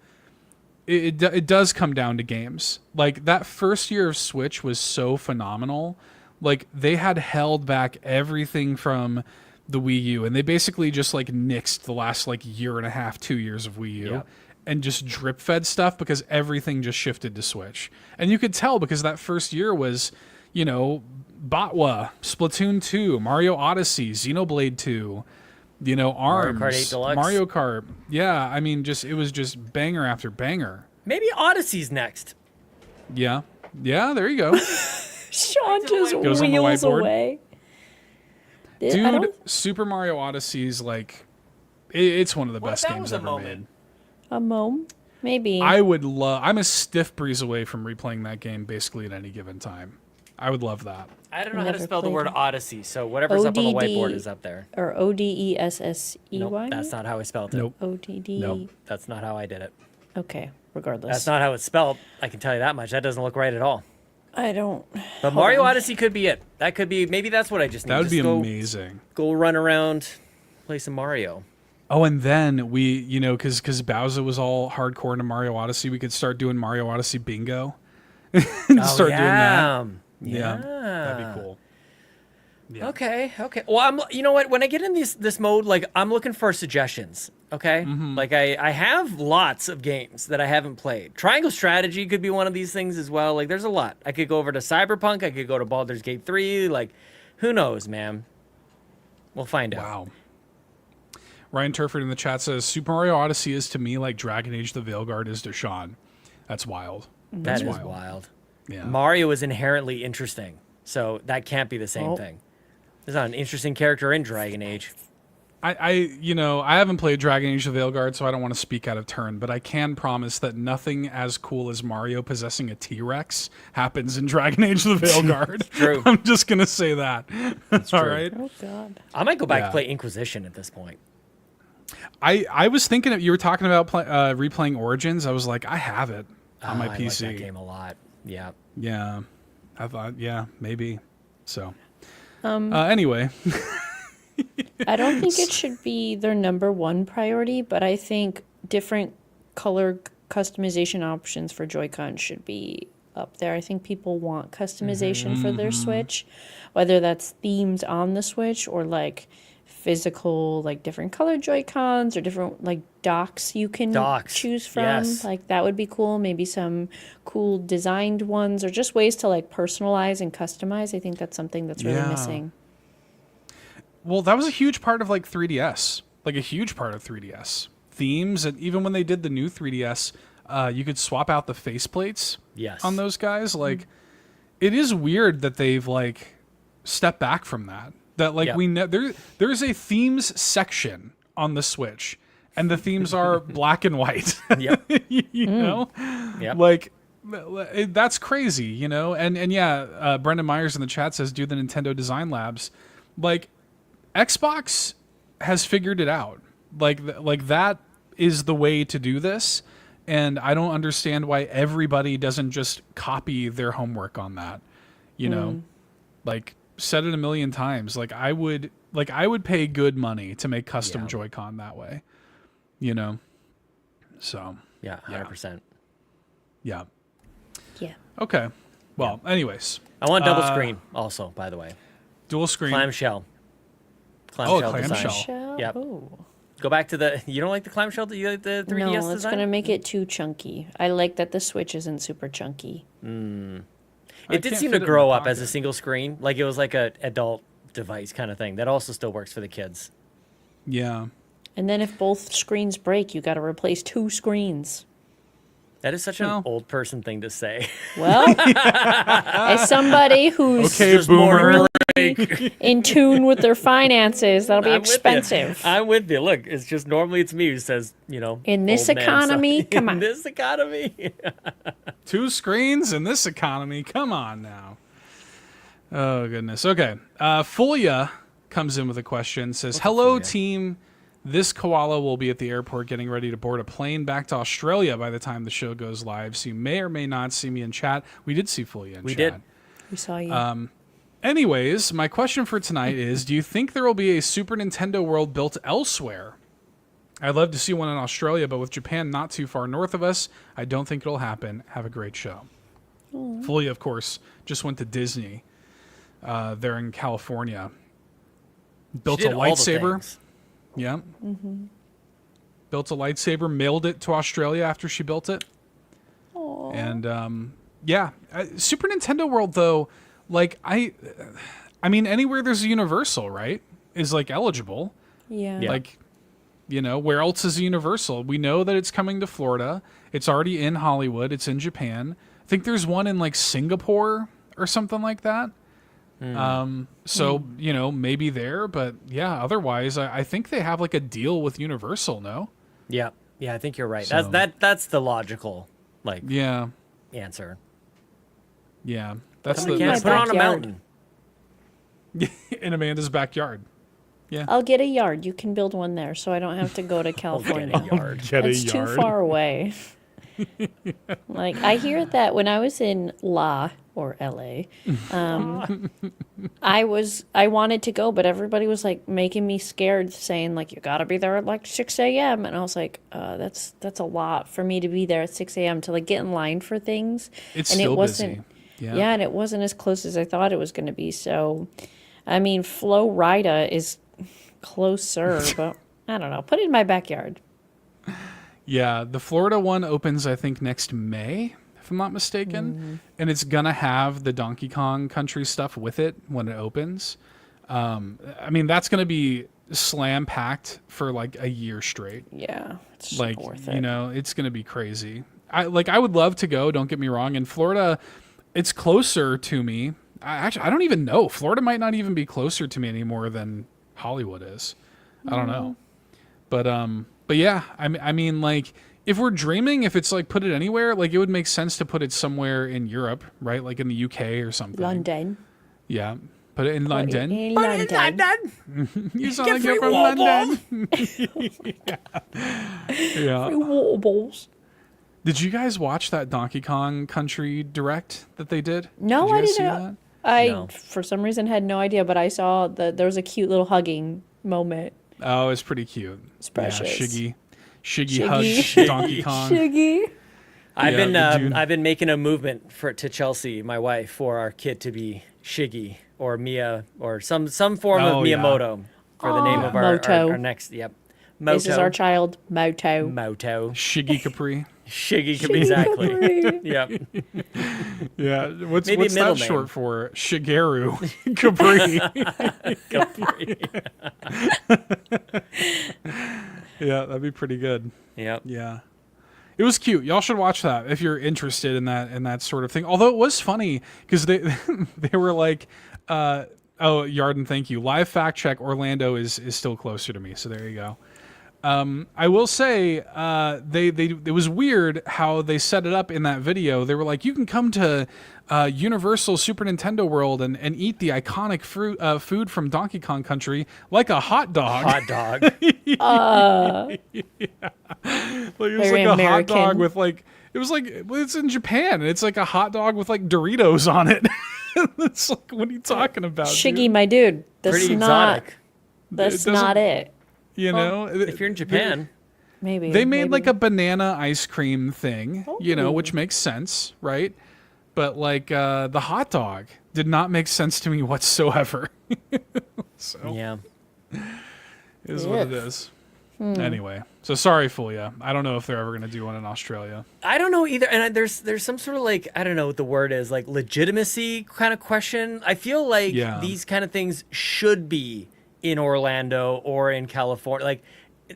It does come down to games. Like, that first year of Switch was so phenomenal. Like, they had held back everything from the Wii U, and they basically just, like, nixed the last, like, year and a half, 2 years of Wii U, and just drip-fed stuff because everything just shifted to Switch. And you could tell because that first year was, Batwa, Splatoon 2, Mario Odyssey, Xenoblade 2, ARMS, Mario Kart 8 Deluxe. Mario Kart. Yeah, I mean, it was just banger after banger. Maybe Odyssey's next. Yeah, there you go. Sean just Goes on the wheels whiteboard. away. Dude, Super Mario Odyssey is like, it's one of the best games ever made. A mom? Maybe. I'm a stiff breeze away from replaying that game basically at any given time. I would love that. I don't know how to spell the word Odyssey, so whatever's up on the whiteboard is up there. Or Odessey? Nope, that's not how I spelled it. Nope. ODD. Nope. That's not how I did it. Okay, regardless. That's not how it's spelled. I can tell you that much. That doesn't look right at all. I don't. But Mario Odyssey could be it. That could be, maybe that's what I just need. That would just be amazing. Go run around, play some Mario. Oh, and then we, because Bowser was all hardcore into Mario Odyssey, we could start doing Mario Odyssey bingo. Doing that. Yeah, that'd be cool. Yeah. Okay. Well, you know what? When I get in this mode, like, I'm looking for suggestions. Okay, like I have lots of games that I haven't played. Triangle Strategy could be one of these things as well. Like, there's a lot. I could go over to Cyberpunk. I could go to Baldur's Gate 3. Like, who knows, man? We'll find out. Wow. Ryan Turford in the chat says Super Mario Odyssey is to me like Dragon Age: The Veilguard is to Sean. That's wild. That is wild. Yeah. Mario is inherently interesting, so that can't be the same thing. There's not an interesting character in Dragon Age. I haven't played Dragon Age: The Veilguard, so I don't want to speak out of turn, but I can promise that nothing as cool as Mario possessing a T-Rex happens in Dragon Age: The Veilguard. True. I'm just going to say that. That's All true. right. Oh, God. I might go back and play Inquisition at this point. I was thinking you were talking about replaying Origins. I was like, I have it on my PC. I like that game a lot. Yeah. Yeah. I thought, maybe. So, anyway. I don't think it should be their number one priority, but I think different color customization options for Joy-Con should be up there. I think people want customization for their Switch, whether that's themes on the Switch or like physical, like different color Joy-Cons or different like docks you can choose from. Yes. Like that would be cool. Maybe some cool designed ones or just ways to like personalize and customize. I think that's something that's really missing. Well, that was a huge part of like 3DS, like a huge part of 3DS themes. And even when they did the new 3DS, you could swap out the faceplates on those guys. Like, it is weird that they've like stepped back from that. That like there's a themes section on the Switch, and the themes are black and white. Yep. You know, Yep. like that's crazy, you know. And yeah, Brendan Myers in the chat says, do the Nintendo Design Labs. Like, Xbox has figured it out. Like that is the way to do this. And I don't understand why everybody doesn't just copy their homework on that. You know, like, said it a million times. Like I would pay good money to make custom Joy-Con that way. You know, so Yeah, 100%. yeah. Yeah. Okay. Well, anyways, I want double screen also, by the way. dual screen. Clamshell. clamshell. design. Shell? Yep. Ooh. Go back to the. You don't like the clamshell? You like the 3DS No, design? it's going to make it too chunky. I like that the Switch isn't super chunky. It did can't seem fit to it in grow my up as a pocket. single screen. Like it was like a adult device kind of thing. That also still works for the kids. Yeah. And then if both screens break, you got to replace 2 screens. That is such No. an old person thing to say. Well, as somebody who's Okay, Just more boomer. break. in tune with their finances, that'll be I'm with you. expensive. I'm with you. Look, it's just normally it's me who says, you know, In this old man economy, stuff. come on. In this economy. 2 screens in this economy. Come on now. Oh, goodness. Okay. Fulia comes in with a question. Says, hello, Fulia? team. This koala will be at the airport getting ready to board a plane back to Australia by the time the show goes live. So you may or may not see me in chat. We did see Fulia in We chat. did. We saw you. Anyways, my question for tonight is, do you think there will be a Super Nintendo World built elsewhere? I'd love to see one in Australia, but with Japan not too far north of us, I don't think it'll happen. Have a great show. Fulia, of course, just went to Disney. They're in California. Built She a did all the lightsaber. things. Yeah. Built a lightsaber, mailed it to Australia after she built it. And yeah, Super Nintendo World though, like I mean anywhere there's a Universal, right? Is like eligible. yeah. Yeah. Like, you know, where else is a Universal? We know that it's coming to Florida. It's already in Hollywood. It's in Japan. I think there's one in like Singapore or something like that. So, you know, maybe there, but yeah, otherwise I think they have like a deal with Universal, no? Yeah. Yeah, I think you're right. So- That's the logical like Yeah. answer. Yeah. That's Come the to my Put it on a backyard. mountain. in Amanda's backyard. I'll get a yard. You can build one there, so I don't have to go to Get California. a yard. Get That's too far away. Like I hear that when I was in LA, I wanted to go, but everybody was like making me scared, saying like you got to be there at like 6 a.m. And I was like, that's a lot for me to be there at 6 a.m. to like get in line for things. It's and still it wasn't, busy. Yeah, and it wasn't as close as I thought it was going to be. So, I mean, Florida is closer, but I don't know. Put it in my backyard. Yeah, the Florida one opens, I think, next May, if I'm not mistaken. And it's going to have the Donkey Kong Country stuff with it when it opens. I mean, that's going to be slam packed for like a year straight. Yeah, it's Like, worth it. you know, it's going to be crazy. I would love to go, don't get me wrong. In Florida, it's closer to me. I don't even know. Florida might not even be closer to me anymore than Hollywood is. I don't know. But yeah, I mean, like, if we're dreaming, if it's like put it anywhere, like it would make sense to put it somewhere in Europe, right? Like in the UK or something. London. Yeah. Put it in London. In London. You sound Get like you're free from water London. Yeah. Water balls. Did you guys watch that Donkey Kong Country direct that they did? No, Did you I guys didn't see know. that? I, No. for some reason, had no idea, but I saw that there was a cute little hugging moment. Oh, it's pretty cute. It's precious. Yeah, Shiggy Shiggy. hugs Donkey Kong. Shiggy. I've Yeah, dude. been making a movement to Chelsea, my wife, for our kid to be Shiggy or Mia or some form Oh, of yeah. Miyamoto for the name of our Moto. next. Yep. Moto. This is our child, Moto. Moto. Shiggy Capri. Shiggy exactly. Capri. Yep. Yeah. What's Maybe that middle name. short for? Shigeru Capri. Yeah, that'd be pretty good. Yep. Yeah. It was cute. Y'all should watch that if you're interested in that sort of thing. Although it was funny because they they were like, oh, Yarden, thank you. Live fact check, Orlando is still closer to me. So there you go. I will say, it was weird how they set it up in that video. They were like, you can come to Universal Super Nintendo World and eat the iconic food from Donkey Kong Country like a hot dog. Hot dog. Like, it was Very like a hot dog American. with like, it was like, it's in Japan and it's like a hot dog with like Doritos on it. It's like, what are you talking about? Shiggy, dude? my dude. That's Pretty not. exotic. That's doesn't- not it. You know, If you're in Japan, Maybe they made maybe. like a banana ice cream thing, you know, which makes sense, right? But like the hot dog did not make sense to me whatsoever. So yeah. it is what it is. Anyway, so sorry, Fulia. I don't know if they're ever going to do one in Australia. I don't know either. And there's some sort of like, I don't know what the word is, like legitimacy kind of question. I feel like Yeah. these kind of things should be in Orlando or in California. Like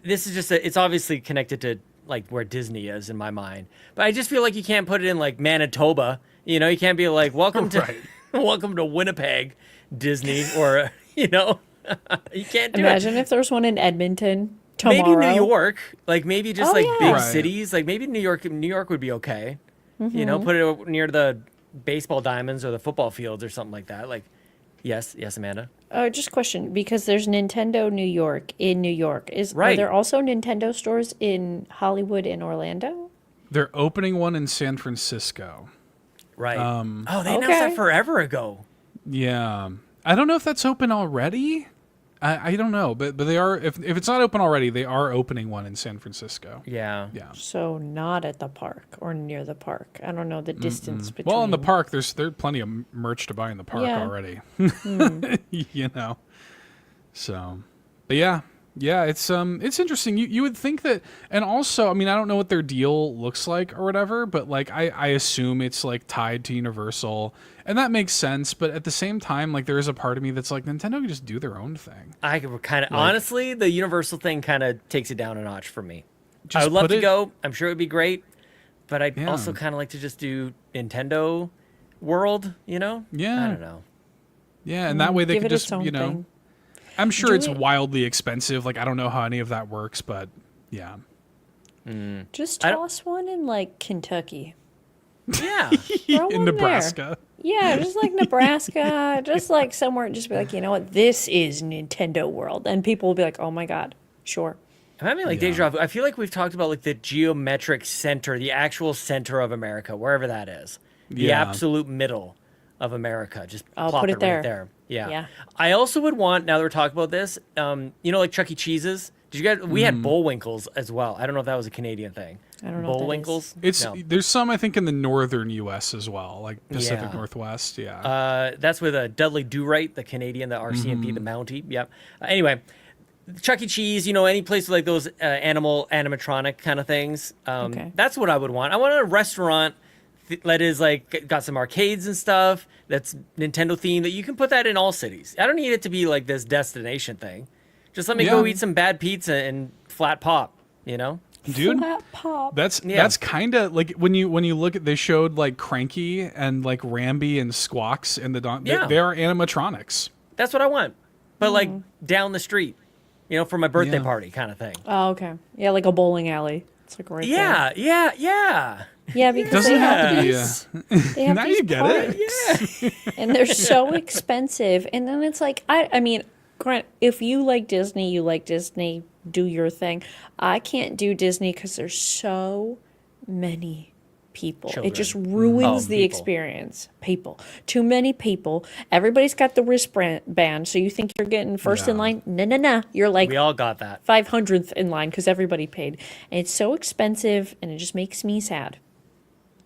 this is just, it's obviously connected to like where Disney is in my mind. But I just feel like you can't put it in like Manitoba. You know, you can't be like, welcome to, Right. welcome to Winnipeg, Disney, or, you know, you can't do it. Imagine if there's one in Edmonton tomorrow. Maybe New York, like maybe just Oh, like yeah. big Right. cities, like maybe New York would be okay. You know, put it near the baseball diamonds or the football fields or something like that. Like, yes, Amanda. Just a question, because there's Nintendo New York in New York. Are Right. there also Nintendo stores in Hollywood and Orlando? They're opening one in San Francisco. Right. Oh, they announced Okay. that forever ago. Yeah. I don't know if that's open already. I don't know, but they are. If it's not open already, they are opening one in San Francisco. Yeah. Yeah. So not at the park or near the park. I don't know the distance between. Well, in the park, there's plenty of merch to buy in the park Yeah. already. You know. So, but yeah, it's interesting. You would think that, and also, I mean, I don't know what their deal looks like or whatever, but like I assume it's like tied to Universal, and that makes sense. But at the same time, like there is a part of me that's like Nintendo can just do their own thing. I could kind of, honestly, the Universal thing kind of takes it down a notch for me. Just I would love put to it- go. I'm sure it would be great. But I'd Yeah. also kind of like to just do Nintendo World, you know? Yeah. I don't know. Yeah, and that way they Give could it just, its own you know, thing. I'm sure Do it's it- wildly expensive. Like I don't know how any of that works, but yeah. Just I don't- toss one in like Kentucky. Yeah. Throw one In there. Nebraska. Yeah, just like Nebraska, just like somewhere, just be like, you know what, this is Nintendo World, and people will be like, oh my god, sure. I'm having like deja vu. I feel like we've talked about like the geometric center, the actual center of America, wherever that is, the Yeah. absolute middle of America. Just I'll plop put it right there. there. Yeah. Yeah. I also would want. Now that we're talking about this, you know, like Chuck E. Cheese's. Did you guys? We had Bullwinkles as well. I don't know if that was a Canadian thing. I don't know what that is. Bullwinkles. It's No. there's some I think in the northern U.S. as well, like Pacific Yeah. Northwest. Yeah. That's with Dudley Do-Right, the Canadian, the RCMP, the Mountie. Yep. Anyway, Chuck E. Cheese, you know, any place with like those animatronic kind of things. Okay. That's what I would want. I want a restaurant that is like got some arcades and stuff that's Nintendo themed that you can put that in all cities. I don't need it to be like this destination thing. Just let me go Yeah. eat some bad pizza and flat pop, you know? Dude, Flat pop. that's Yeah. kind of like when you look at, they showed like Cranky and like Ramby and Squawks and the Yeah. they are animatronics. That's what I want. But like down the street, you know, for my birthday Yeah. party kind of thing. Oh, okay. Yeah, like a bowling alley. It's like right Yeah. there. Yeah, because Doesn't they have have to be. these, they have Now these you get it. parks, and they're so expensive. And then it's like, I mean, Grant, if you like Disney, do your thing. I can't do Disney because there's so many people. Children. It just ruins the people. experience. People. Too many people. Everybody's got the wristband, so you think you're getting first in Yeah. line. No. You're like We all got that. 500th in line because everybody paid. And it's so expensive, and it just makes me sad.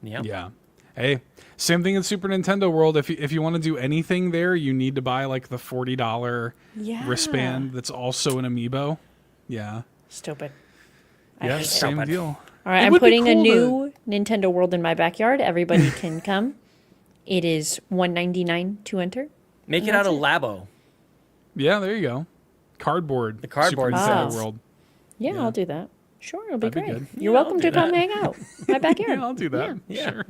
Yeah. Yeah. Hey, same thing in Super Nintendo World. If you want to do anything there, you need to buy like the $40 Yeah. wristband that's also an amiibo. Yeah. Stupid. I Yeah, hate it. same Stupid. deal. All right, It I'm would be putting a cool new Nintendo World in my backyard. Everybody can come. It is $1.99 to enter. Make it out of Labo. Yeah, there you go. Cardboard. The cardboard Super Nintendo size. World. Yeah, Yeah. I'll do that. Sure, it'll be That'd be great. good. You're Yeah, I'll welcome do to come that. hang out. My backyard. Yeah, I'll do that. Yeah. Sure.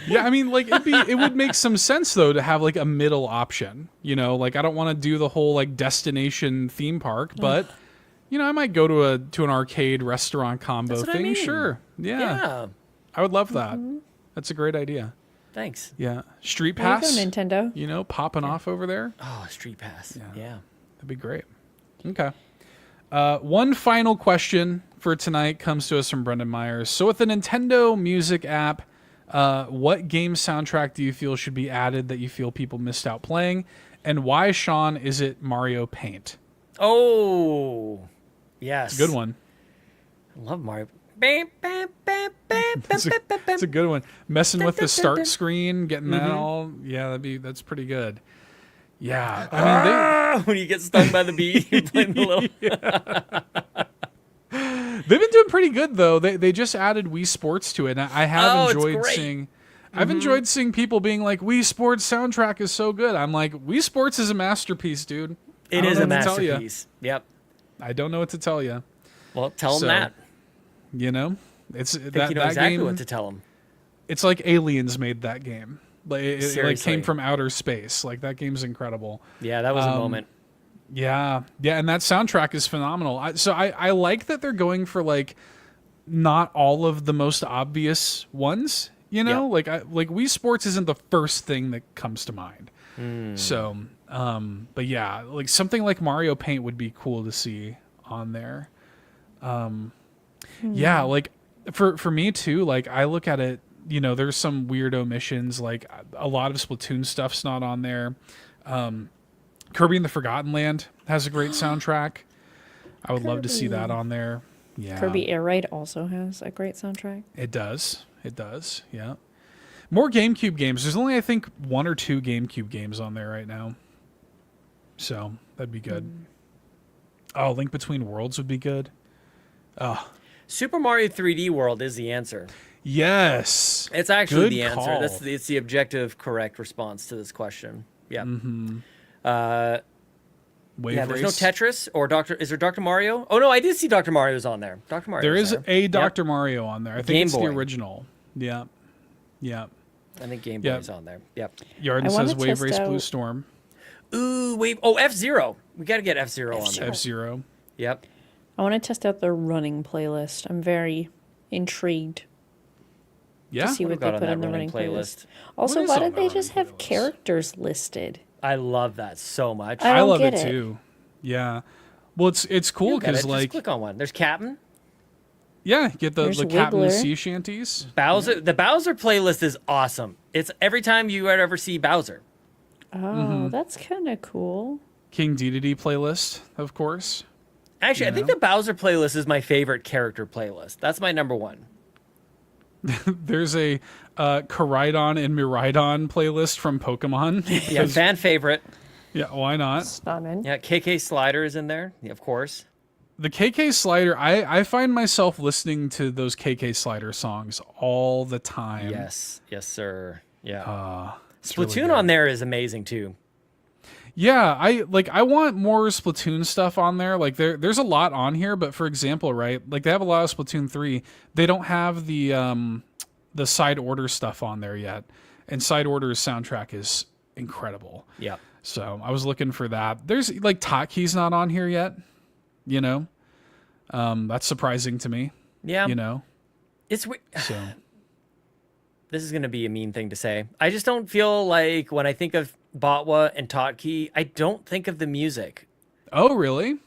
Yeah, I mean, like it would make some sense though to have like a middle option. You know, like I don't want to do the whole like destination theme park, but I might go to an arcade restaurant combo That's what I thing. mean. Sure. Yeah. I would love that. That's a great idea. Thanks. Yeah. Street There you go, Pass. Nintendo. Popping off over there. Oh, Street Pass. Yeah. That'd be great. Okay. One final question for tonight comes to us from Brendan Myers. So with the Nintendo Music app, what game soundtrack do you feel should be added that you feel people missed out playing? And why, Sean, is it Mario Paint? Oh, yes. It's a good one. I love Mario. It's a good one. Messing with the start screen, getting that all. Yeah, that's pretty good. Yeah. I mean, When you get stung by the bee, you're playing the little... they've been doing pretty good though. They just added Wii Sports to it. And I have enjoyed it's great. seeing. I've enjoyed seeing people being like, Wii Sports soundtrack is so good. I'm like, Wii Sports is a masterpiece, dude. It is a masterpiece. Yep. I don't know what to tell you. Well, tell them that. It's I think that, you know that exactly game. what to tell them. It's like Aliens made that game. Like it like Seriously. came from outer space. Like that game's incredible. Yeah, that was a moment. Yeah, and that soundtrack is phenomenal. I like that they're going for like not all of the most obvious ones. Like Wii Sports isn't the first thing that comes to mind. So, but yeah, like something like Mario Paint would be cool to see on there. Yeah, like for me too. Like I look at it. There's some weird omissions. Like a lot of Splatoon stuff's not on there. Kirby and the Forgotten Land has a great soundtrack. I would love to see that on there. Yeah. Kirby Air Ride also has a great soundtrack. It does. Yeah. More GameCube games. There's only, I think, 1 or 2 GameCube games on there right now. So that'd be good. Oh, Link Between Worlds would be good. Oh. Super Mario 3D World is the answer. Yes. It's actually Good the answer. call. It's the objective correct response to this question. Yeah. Wave Yeah, there's Race. no Tetris or Is there Dr. Mario? Oh no, I did see Dr. Mario's on there. Dr. Mario. There is there. a Dr. Mario on there. I think Game it's Boy. the original. Yeah. I think Game Boy's on there. Yep. Yarden I wanna says Wave test Race Blue out- Storm. Ooh, wait. Oh, F-Zero. We got to get F-Zero on there. F-Zero. Yep. I want to test out the running playlist. I'm very intrigued Yeah. to see What what we got they on put that in the running running playlist? playlist. Also, What is why on did the they just running have playlist? characters listed? I love that so much. I I don't love get it it. too. Yeah. Well, it's cool You'll get it. because Just like click on one. There's Captain. yeah, get the There's Captain Wiggler. Sea Shanties. Bowser. The Bowser playlist is awesome. It's every time you ever see Bowser. Oh, that's kind of cool. King Dedede playlist, of course. Actually, I think the Bowser playlist is my favorite character playlist. That's my number one. There's a Koraidon and Miraidon playlist from Pokemon. Yeah, Because- fan favorite. yeah, why not? Stunning. Yeah, KK Slider is in there, yeah, of course. The KK Slider, I find myself listening to those KK Slider songs all the time. Yes, sir. Yeah. It's really Splatoon good. on there is amazing too. Yeah, I want more Splatoon stuff on there. Like there's a lot on here, but for example, right? Like they have a lot of Splatoon 3. They don't have the side order stuff on there yet. And side order's soundtrack is incredible. Yeah. So I was looking for that. There's like Hotkey's not on here yet. That's surprising to me. Yeah. It's So this is going to be a mean thing to say. I just don't feel like when I think of Botwa and Totkey, I don't think of the music. oh really?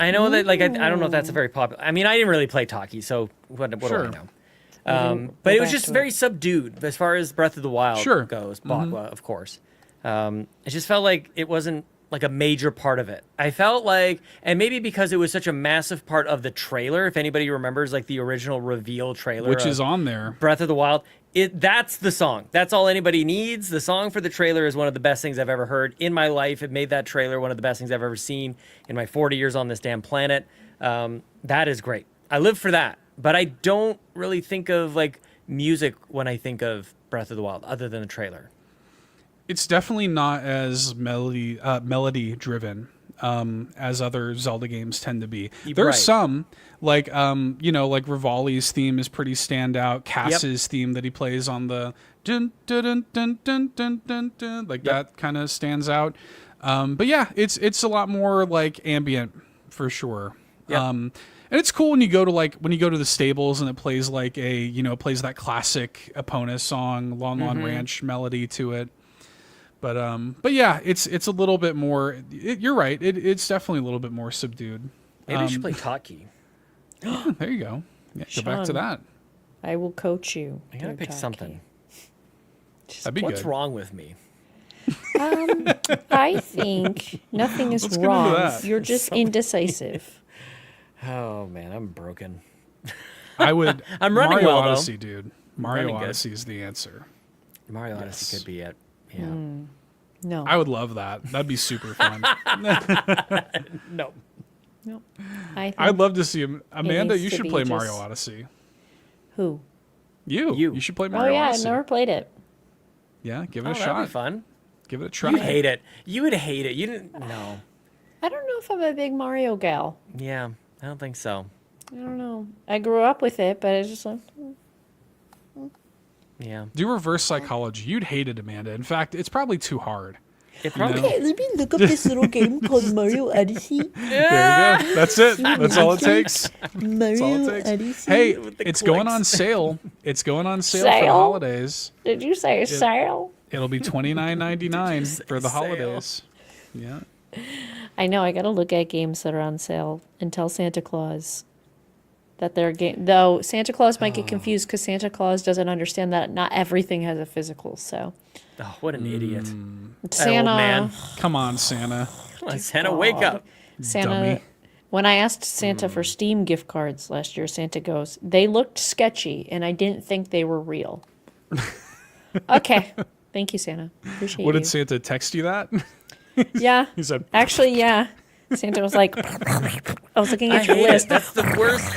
I know that, like, I don't know if that's a very popular. I mean, I didn't really play Totkey, so what do Sure. I know? But it was back just to very subdued as far as Breath of the Wild Sure. goes. Botwa, of course. It just felt like it wasn't like a major part of it. I felt like, and maybe because it was such a massive part of the trailer, if anybody remembers, like the original reveal trailer, Which of is on there. Breath of the Wild. That's the song. That's all anybody needs. The song for the trailer is one of the best things I've ever heard in my life. It made that trailer one of the best things I've ever seen in my 40 years on this damn planet. That is great. I live for that. But I don't really think of like music when I think of Breath of the Wild, other than the trailer. It's definitely not as melody driven as other Zelda games tend to be. There's Right. some like like Rivali's theme is pretty standout. Cass's theme that he plays on the dun dun dun dun dun dun dun, dun like that kind of stands out. But yeah, it's a lot more like ambient for sure. Yep. And it's cool when you go to the stables and it plays like plays that classic Epona song, Lon Lon Ranch melody to it. But yeah, it's a little bit more. You're right. It's definitely a little bit more subdued. Maybe you should play Taki. There you go. Yeah, go back to Sean, that. I will coach you. I gotta pick Taki. something. That'd be What's good. wrong with me? I think nothing is Let's get into wrong. that. You're just indecisive. Oh man, I'm broken. I would. I'm running Mario well, though. Odyssey, dude. Mario running good. Odyssey is the answer. Mario Odyssey could be it. Yeah. No. I would love that. That'd be super fun. No. no. I think I'd love to see him. Amanda, needs you to should be play just- Mario Odyssey. who? You should play Oh Mario yeah, I've Odyssey. never played it. Yeah, give it Oh, a that'd shot. be fun. Give it a try. You'd hate it. You would hate it. You didn't. No. I don't know if I'm a big Mario gal. Yeah, I don't think so. I don't know. I grew up with it, but it's just like Yeah. Do reverse psychology. You'd hate it, Amanda. In fact, it's probably too hard. It probably. know? let me look up this little game called Mario Odyssey. There you go. That's it. That's all it takes. Mario That's all it takes. Odyssey. Hey, With the it's going on clicks. sale. It's going on sale for the Sale? holidays. Did you say sale? It'll be $29.99 for the sale? holidays. Yeah. I know. I gotta look at games that are on sale and tell Santa Claus that they're game. Though Santa Claus might get confused because Santa Claus doesn't understand that not everything has a physical. So Oh, what an idiot. Santa, old man. Come on, Santa. Come on, Santa, wake up. Santa. Dummy. When I asked Santa for Steam gift cards last year, Santa goes, "They looked sketchy, and I didn't think they were real." Okay, thank you, Santa. Appreciate What you. did Santa text you that? Yeah, He said, actually, yeah. Santa was like, I was looking I at your hate list. it. That's the worst.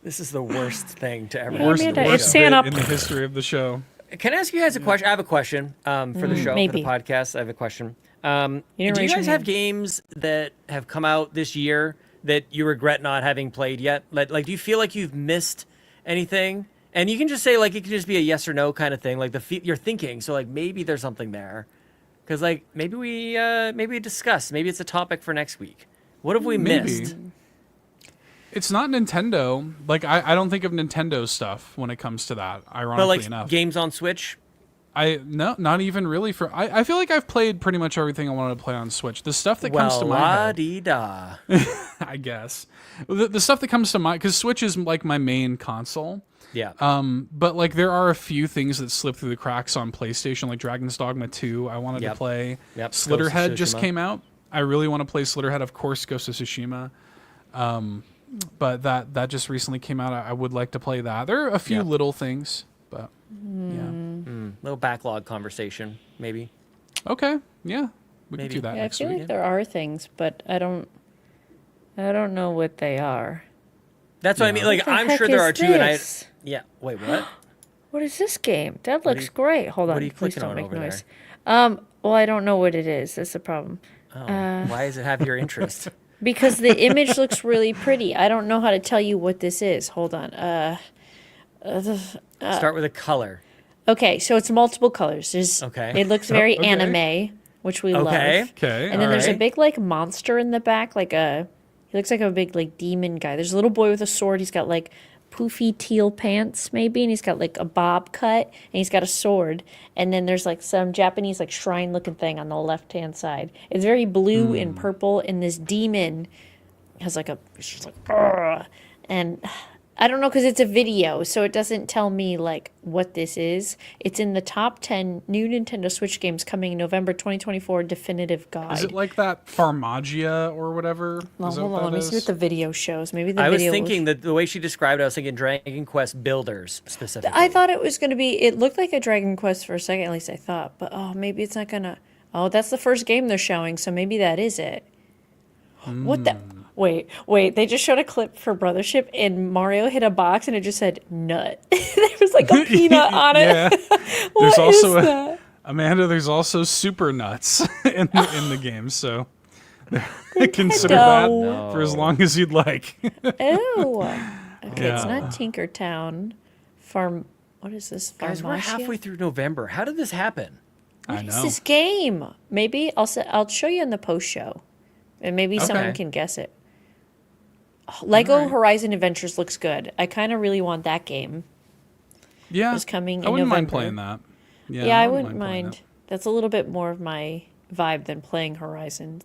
This is the worst thing to ever. worst, Amanda, worst if Santa- bit in the history of the show. Can I ask you guys a question? I have a question for the show, maybe. for the podcast. I have a question. You didn't Do you raise your guys have hand. games that have come out this year that you regret not having played yet? Like, do you feel like you've missed anything? And you can just say, like, it could just be a yes or no kind of thing, like you're thinking. So, like, maybe there's something there. Because, like, maybe we discuss. Maybe it's a topic for next week. What have we Maybe. missed? It's not Nintendo. Like, I don't think of Nintendo stuff when it comes to that, ironically But, like, enough. games on Switch? No, not even really. I feel like I've played pretty much everything I wanted to play on Switch. The stuff that comes to my head, la-dee-da. I guess. The stuff that comes to mind, because Switch is like my main console. Yeah. But like there are a few things that slip through the cracks on PlayStation, like Dragon's Dogma 2. I wanted to Yep. play. Yep. Slitterhead Ghost of just Tsushima. came out. I really want to play Slitterhead. Of course, Ghost of Tsushima. But that just recently came out. I would like to play that. There are a few Yep. little things, but yeah. Little backlog conversation, maybe. Okay, yeah, we Maybe. can do that Yeah, I next feel week. like there are things, but I don't know what they are. That's what I mean. Like, What the I'm heck sure there is are two, and I. this? Yeah. Wait, what? What is this game? That are looks you- great. Hold on. what are you Please clicking don't on make over noise. Well, I don't know what it is. That's the problem. Oh, why does it have your interest? Because the image looks really pretty. I don't know how to tell you what this is. Hold on. Start with a color. Okay, so it's multiple colors. Okay. It looks very okay. anime, which we Okay. love. Okay, And then there's a alright. big like monster in the back, he looks like a big like demon guy. There's a little boy with a sword. He's got like poofy teal pants maybe, and he's got like a bob cut, and he's got a sword. And then there's like some Japanese like shrine looking thing on the left hand side. It's very blue and purple, and this demon has like it's just like "Argh." And I don't know because it's a video, so it doesn't tell me like what this is. It's in the top 10 new Nintendo Switch games coming in November 2024 definitive guide. Is it like that Pharmagia or whatever? Well, Is that hold what on, let that me see is? what the video shows. Maybe the I was video. thinking that the way she described it, I was thinking Dragon Quest Builders specifically. I thought it was going to be. It looked like a Dragon Quest for a second, at least I thought. But maybe it's not gonna. Oh, that's the first game they're showing, so maybe that is it. What the? Wait. They just showed a clip for Brothership, and Mario hit a box, and it just said "nut." There was like a peanut on it. Yeah. What There's also is that? Amanda. There's also super nuts in the game, so consider No. that for as long as you'd like. Ew. Okay, it's Yeah. not Tinkertown. What is this? Guys, we're Pharmacia? halfway through November. How did this happen? I What is know. this game? Maybe I'll show you in the post show, and maybe someone Okay. can guess it. Lego Alright. Horizon Adventures looks good. I kind of really want that game. Yeah, It's coming I in wouldn't mind November. playing that. Yeah, I wouldn't playing mind. That's a little bit more of my vibe than playing Horizon.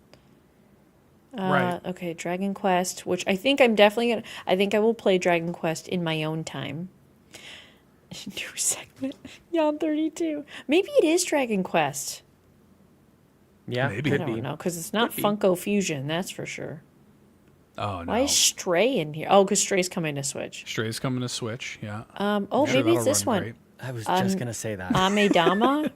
Right. Okay, Dragon Quest, which I think I'm definitely gonna. I think I will play Dragon Quest in my own time. New segment. Yon 32. Maybe it is Dragon Quest. Yeah, Maybe. I could don't be. know, because it's not Could be. Funko Fusion, that's for sure. Oh no. Why is Stray in here? Oh, because Stray's coming to Switch. Stray's coming to Switch. Yeah. Oh, Sure, maybe it's that'll this run one. great. I was just gonna say that. Amedama?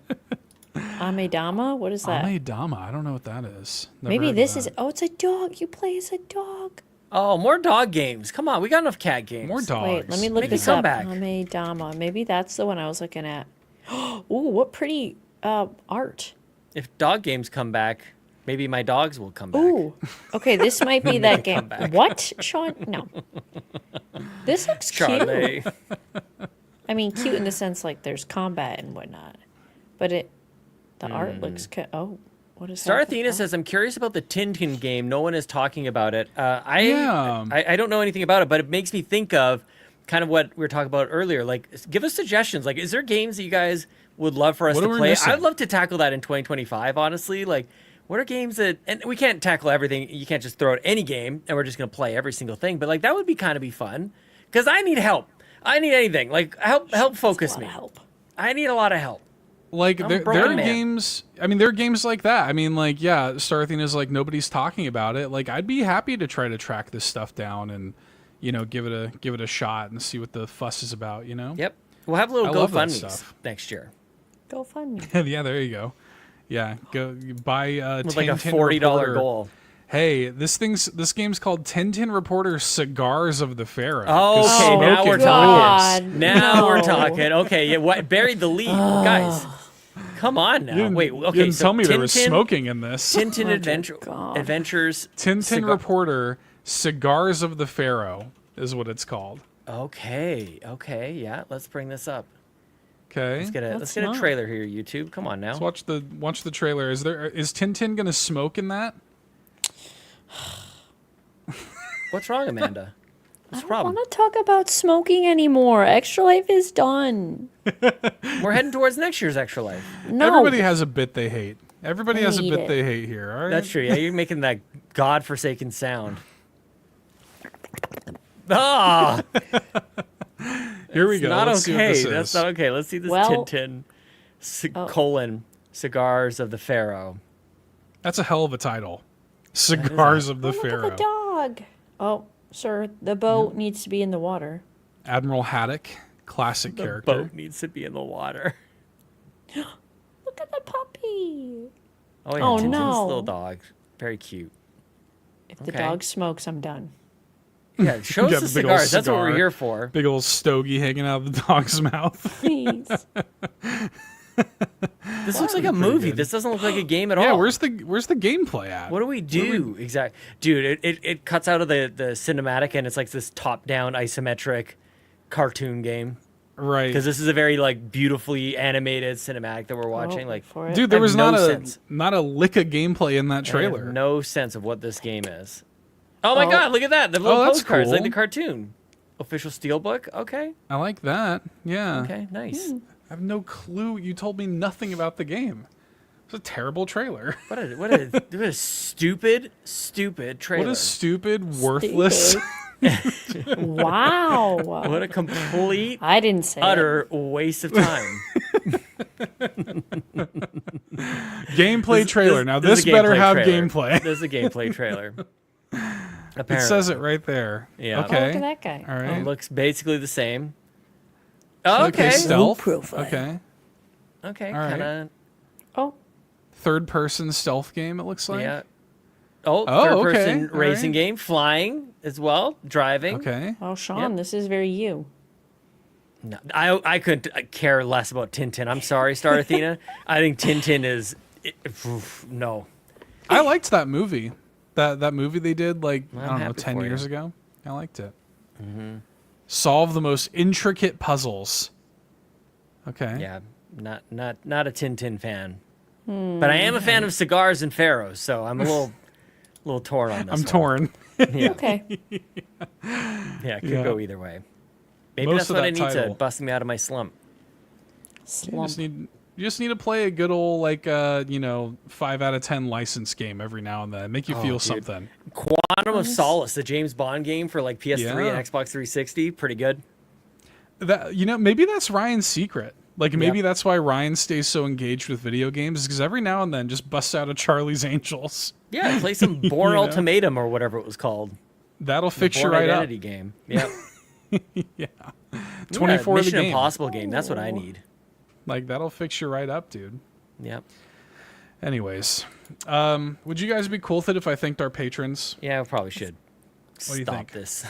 Amedama? What is that? Amedama. I don't know what that is. Never Maybe heard of this that. is. Oh, it's a dog. You play as a dog. Oh, more dog games. Come on, we got enough cat games. More dogs. Wait, let me look Make a this up. comeback. Amedama. Maybe that's the one I was looking at. Ooh, what pretty art. If dog games come back, maybe my dogs will come back. Ooh. Okay, this might be that game. comeback. What, Sean? No. This looks cute. Charlie. I mean, cute in the sense like there's combat and whatnot, but the art looks. Oh, what is Star that? Athena says, I'm curious about the Tintin game. No one is talking about it. Yeah. I don't know anything about it, but it makes me think of kind of what we were talking about earlier. Like, give us suggestions. Like, is there games that you guys would love for us What to are we play? missing? I'd love to tackle that in 2025, honestly. Like, what are games that, and we can't tackle everything. You can't just throw out any game and we're just going to play every single thing. But like, that would be kind of be fun because I need help. I need anything. Like, help focus That's a lot me. of help. I need a lot of help. Like I'm there broken, are man. games. I mean, there are games like that. I mean, like yeah, Star Athena is like nobody's talking about it. Like I'd be happy to try to track this stuff down and give it a shot and see what the fuss is about. Yep. We'll have I little love that GoFundMes stuff. next year. Go fund me. Yeah, there you go. Yeah, go buy With like a Tintin $40 Reporter. goal. Hey, this game's called Tintin Reporter Cigars of the Pharaoh. Oh, 'Cause okay, now smoke we're it talking. rules. God, Now we're no. talking. Okay, yeah, what buried the lead, guys. Come on now. You didn't, Wait, you okay. didn't So tell me there was Tintin- smoking in this. Tintin God. Adventures. Tintin Cigar- Reporter Cigars of the Pharaoh is what it's called. Okay, yeah. Let's bring this up. Okay. Let's get That's a not- trailer here, YouTube. Come on now. Let's watch the trailer. Is Tintin gonna smoke in that? What's wrong, Amanda? What's the I don't problem? want to talk about smoking anymore. Extra Life is done. We're heading towards next year's Extra Life. No. Everybody has a bit they hate. Everybody has a hate bit it. they hate here. All right. That's true. Yeah, you're making that godforsaken sound. Ah, Here we go. not Let's see what okay. this That's is. not okay. Let's see this Well- Tintin Cigars of the Pharaoh. That's a hell of a title. Cigars of the Oh, look at Pharaoh. the dog. Oh, sir, the boat needs to be in the water. Admiral Haddock, classic The character. boat needs to be in the water. Look at the puppy. Oh yeah, Oh, Tintin's no. little dog, very cute. If the Okay. dog smokes, I'm done. Yeah, show us got the the big ol' cigars. That's what we're cigar. here for. Big old stogie hanging out of the dog's mouth. Please. This looks like a pretty movie. good. This doesn't look like a game at all. Yeah, where's the gameplay at? What do we do exactly, dude? It cuts out of the cinematic and it's like this top-down isometric cartoon game. Right. Because this is a very like beautifully animated cinematic that we're watching. Oh, like, for it. Dude, there I have was no not sense. a lick of gameplay in that I have trailer. no sense of what this game is. Oh my Oh. God! Look at that. The little that's postcards, like cool. the cartoon. Official steelbook. Okay. I like that. Yeah. Okay. Nice. I have no clue. You told me nothing about the game. It's a terrible trailer. What a stupid trailer. What a stupid, worthless. Wow. What a complete, I didn't say it. utter waste of time. gameplay trailer. Now this is a better gameplay have trailer. gameplay. This is a gameplay trailer. It Apparently. says it right there. Yeah. Oh, Okay. look at that guy. All It right. looks basically the same. Oh, okay. Stealth. profile. Okay. Okay. All right. Kind of. Oh, Third person stealth game. It looks like. Yeah. Oh, Oh, third okay. person All racing right. game, flying as well, driving. Okay. oh, Sean, this is very you. No, I couldn't care less about Tintin. I'm sorry, Star Athena. I think Tintin is no. I liked that movie. That movie they did like I don't know happy 10 for years you. ago. I liked it. Solve the most intricate puzzles. Okay. Yeah, not a Tintin fan. But I am a fan of cigars and pharaohs, so I'm a little torn on this. I'm one. torn. Yeah. Okay. Yeah, it could Yeah. go either way. Maybe Most that's of what that I need title. to bust me out of my slump. Slump. You just need to play a good old 5 out of 10 license game every now and then. Make you feel dude. something. Quantum of Solace, the James Bond game for like PS3 Yeah. and Xbox 360, pretty good. That maybe that's Ryan's secret. Like maybe that's why Ryan stays so engaged with video games, because every now and then just busts out a Charlie's Angels. Yeah, play some Born Ultimatum or whatever it was called. That'll The fix you Born right up. Identity game. Yep. Yeah. Yeah, 24 of the Mission game. Impossible game. That's what I need. Like that'll fix you right up, dude. Yep. Anyways, would you guys be cool with it if I thanked our patrons? Yeah, we probably should. What do you Stop think? this.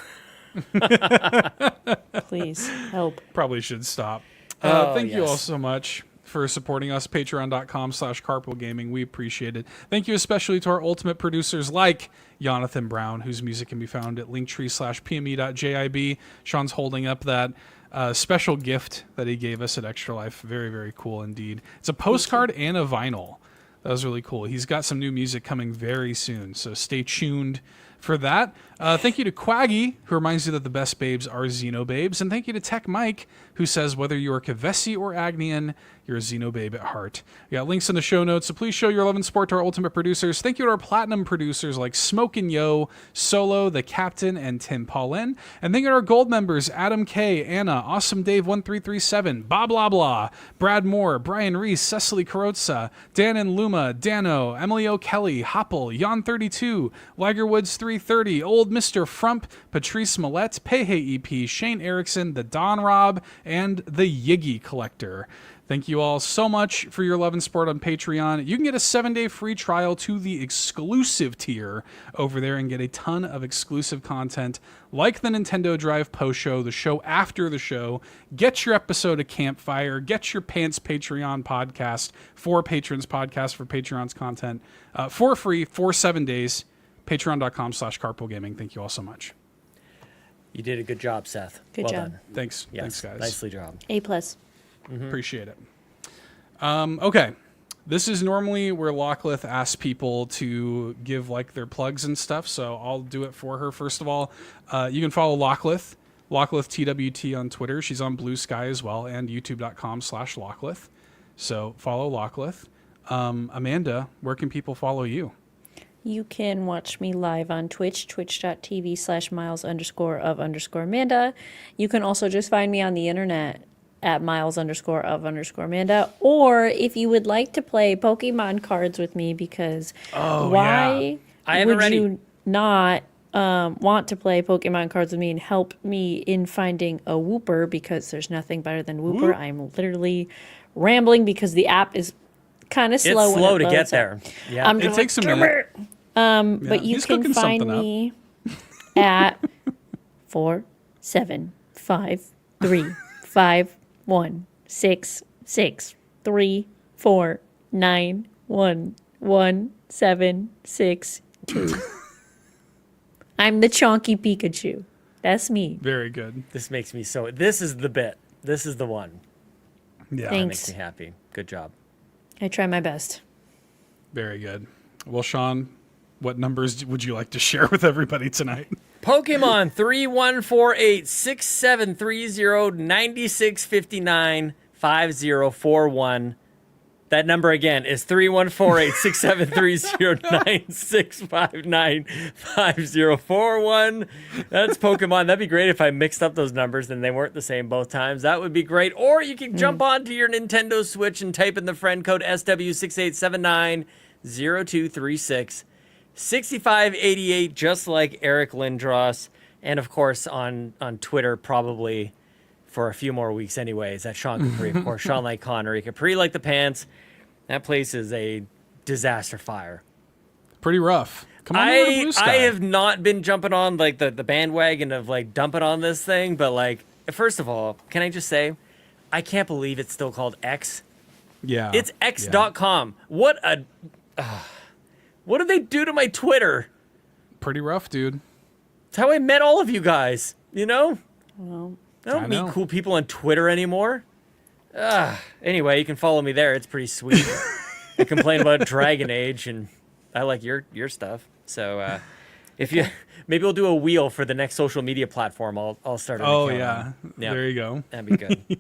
Please help. Probably should stop. Oh, Thank you all yes. so much for supporting us. Patreon.com/Carpool Gaming. We appreciate it. Thank you especially to our ultimate producers like Jonathan Brown, whose music can be found at linktree/pme.jib. Sean's holding up that special gift that he gave us at Extra Life. Very, very cool indeed. It's a postcard and a vinyl. That was really cool. He's got some new music coming very soon, so stay tuned for that. Thank you to Quaggy, who reminds you that the best babes are Xenobabes. And thank you to TechMike, who says whether you're Kevesi or Agnian, you're a Xenobabe at heart. We got links in the show notes, so please show your love and support to our ultimate producers. Thank you to our platinum producers like Smokin Joe, Solo, The Captain, and Tim Paullin. And thank you to our gold members, Adam K, Anna, Awesome Dave 1337, BobLoblaw, Brad Moore, Brian Reese, Cecily Carrozza, Dan and Luma, Dannohh, Emily O'Kelly, Hoppel, Jan32, Ligerwoods 330, Old Mr. Frump, Patrice Millette, Payhey EP, Shane Erickson, The Don Rob, and The Yiggy Collector. Thank you all so much for your love and support on Patreon. You can get a 7-day free trial to the exclusive tier over there and get a ton of exclusive content like the Nintendo Drive post show, the show after the show, get your episode of Campfire, get your Pants Patreon podcast for patrons podcast for Patreon's content for free for 7 days. Patreon.com/Carpool Gaming. Thank you all so much. You did a good job, Seth. Good well job. Done. Thanks. Yes, Thanks, guys. nicely job. A+. Appreciate it. Okay. This is normally where Locklith asks people to give like their plugs and stuff, so I'll do it for her. First of all, you can follow Locklith TWT on Twitter. She's on Blue Sky as well, and youtube.com/Locklith. So follow Locklith. Amanda, where can people follow you? You can watch me live on Twitch, twitch.tv/miles_of_Amanda. You can also just find me on the internet at miles_of_Amanda. Or if you would like to play Pokemon cards with me, because why I have it would ready. you not want to play Pokemon cards with me and help me in finding a Wooper, because there's nothing better than Wooper. I'm literally rambling because the app is kind of slow. It's slow when to it get loads up. there. Yeah. I'm It just takes a like, minute. but you he's can cooking find something up. me at 47535166349111762. I'm the chonky Pikachu. That's me. Very good. This makes me so. This is the bit. This is the one. Yeah. Thanks. Makes me happy. Good job. I try my best. Very good. Well, Sean, what numbers would you like to share with everybody tonight? Pokemon 3148-6730-9659-5041. That number again is 3148-6730-9659-5041. That's Pokemon. That'd be great if I mixed up those numbers and they weren't the same both times. That would be great. Or you can jump onto your Nintendo Switch and type in the friend code SW68790236. 6588, just like Eric Lindros. And of course on Twitter, probably for a few more weeks anyways, at Sean Capri, of course. Sean like Connery. Capri like the pants. That place is a disaster fire. Pretty rough. Come on over to Blue Sky. I have not been jumping on like the bandwagon of like dumping on this thing, but like, first of all, can I just say, I can't believe it's still called X. Yeah. It's X.com. What did they do to my Twitter? Pretty rough, dude. It's how I met all of you guys, you know? Well, I don't I meet know. cool people on Twitter anymore. Anyway, you can follow me there. It's pretty sweet. I complain about Dragon Age, and I like your stuff. So if you maybe we'll do a wheel for the next social media platform. I'll start. An account yeah. on. There you go. That'd be good.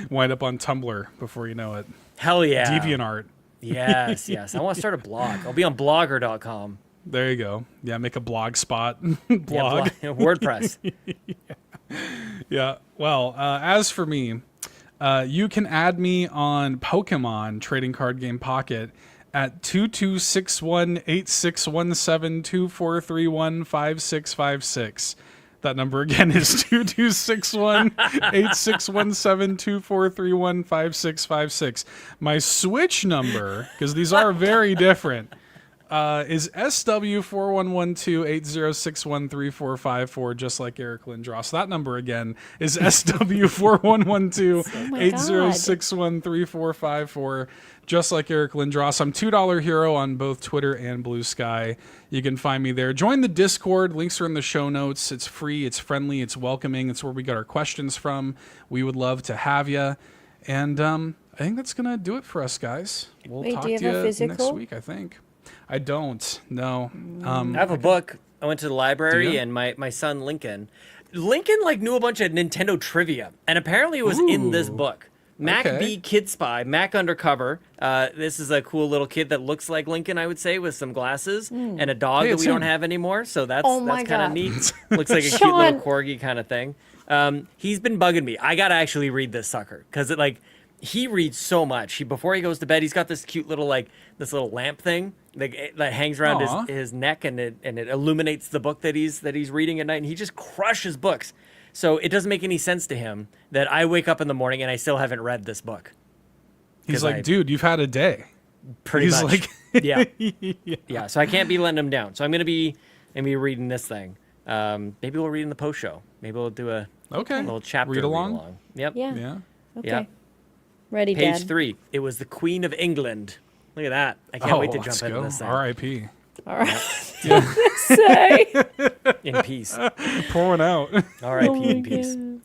Wind up on Tumblr before you know it. Hell yeah. DeviantArt. Yes. I want to start a blog. I'll be on blogger.com. There you go. Yeah, make a blog spot. Blog. WordPress. Yeah. Well, as for me, you can add me on Pokemon Trading Card Game Pocket at 2261-8617-2431-5656. That number again is 2261-8617-2431-5656. My Switch number, because these are very different, is SW4112-8061-3454, just like Eric Lindros. That number again is SW4112-8061-3454, just like Eric Lindros. I'm $2 Hero on both Twitter and Blue Sky. You can find me there. Join the Discord. Links are in the show notes. It's free. It's friendly. It's welcoming. It's where we got our questions from. We would love to have you. And I think that's going to do it for us, guys. We'll Wait, talk do you to have a you physical? next week, I think. I don't. No. I have a book. I went to the Do library you? and my son Lincoln like knew a bunch of Nintendo trivia, and apparently it was in this Ooh. book. Mac Okay. B Kid Spy, Mac Undercover. This is a cool little kid that looks like Lincoln, I would say, with some glasses and a dog Hey, that it's we don't him. have anymore. So that's Oh my kind of God. neat. Looks like a cute Sean. little corgi kind of thing. He's been bugging me. I gotta actually read this sucker because he reads so much. Before he goes to bed, he's got this cute little this little lamp thing that hangs around Aw. his neck, and it illuminates the book that he's reading at night. And he just crushes books. So it doesn't make any sense to him that I wake up in the morning and I still haven't read this book. He's 'Cause like, dude, you've had a day. Pretty He's much. like, yeah. Yeah. So I can't be letting him down. So I'm gonna be reading this thing. Maybe we'll read in the post show. Maybe we'll do a okay. little chapter Read along. Yep. Yeah. Yeah. Okay. Yeah. Ready, Page Dad. 3. It was the Queen of England. Look at that. I can't wait to let's jump into go. this thing. R.I.P. All right. Say. In peace. Pour one out. R.I.P. Oh my in peace. God.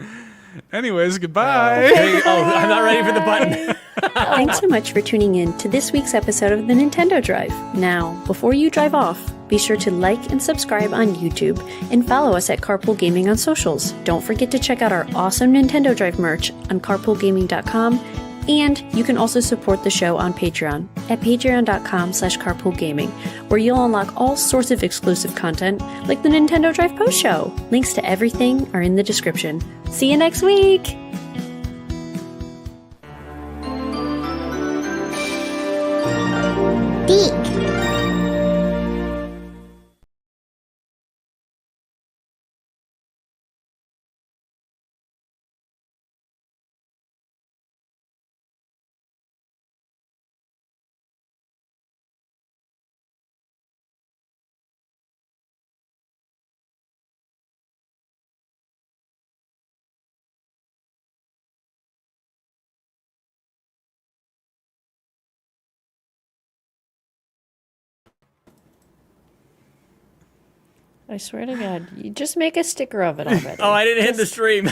Anyways, goodbye. I'm not ready for the button. Thanks so much for tuning in to this week's episode of the Nintendo Drive. Now, before you drive off, be sure to like and subscribe on YouTube and follow us at Carpool Gaming on socials. Don't forget to check out our awesome Nintendo Drive merch on carpoolgaming.com, and you can also support the show on Patreon at patreon.com/carpoolgaming, where you'll unlock all sorts of exclusive content like the Nintendo Drive post show. Links to everything are in the description. See you next week! I swear to God, you just make a sticker of it already. Oh, I didn't hit the stream.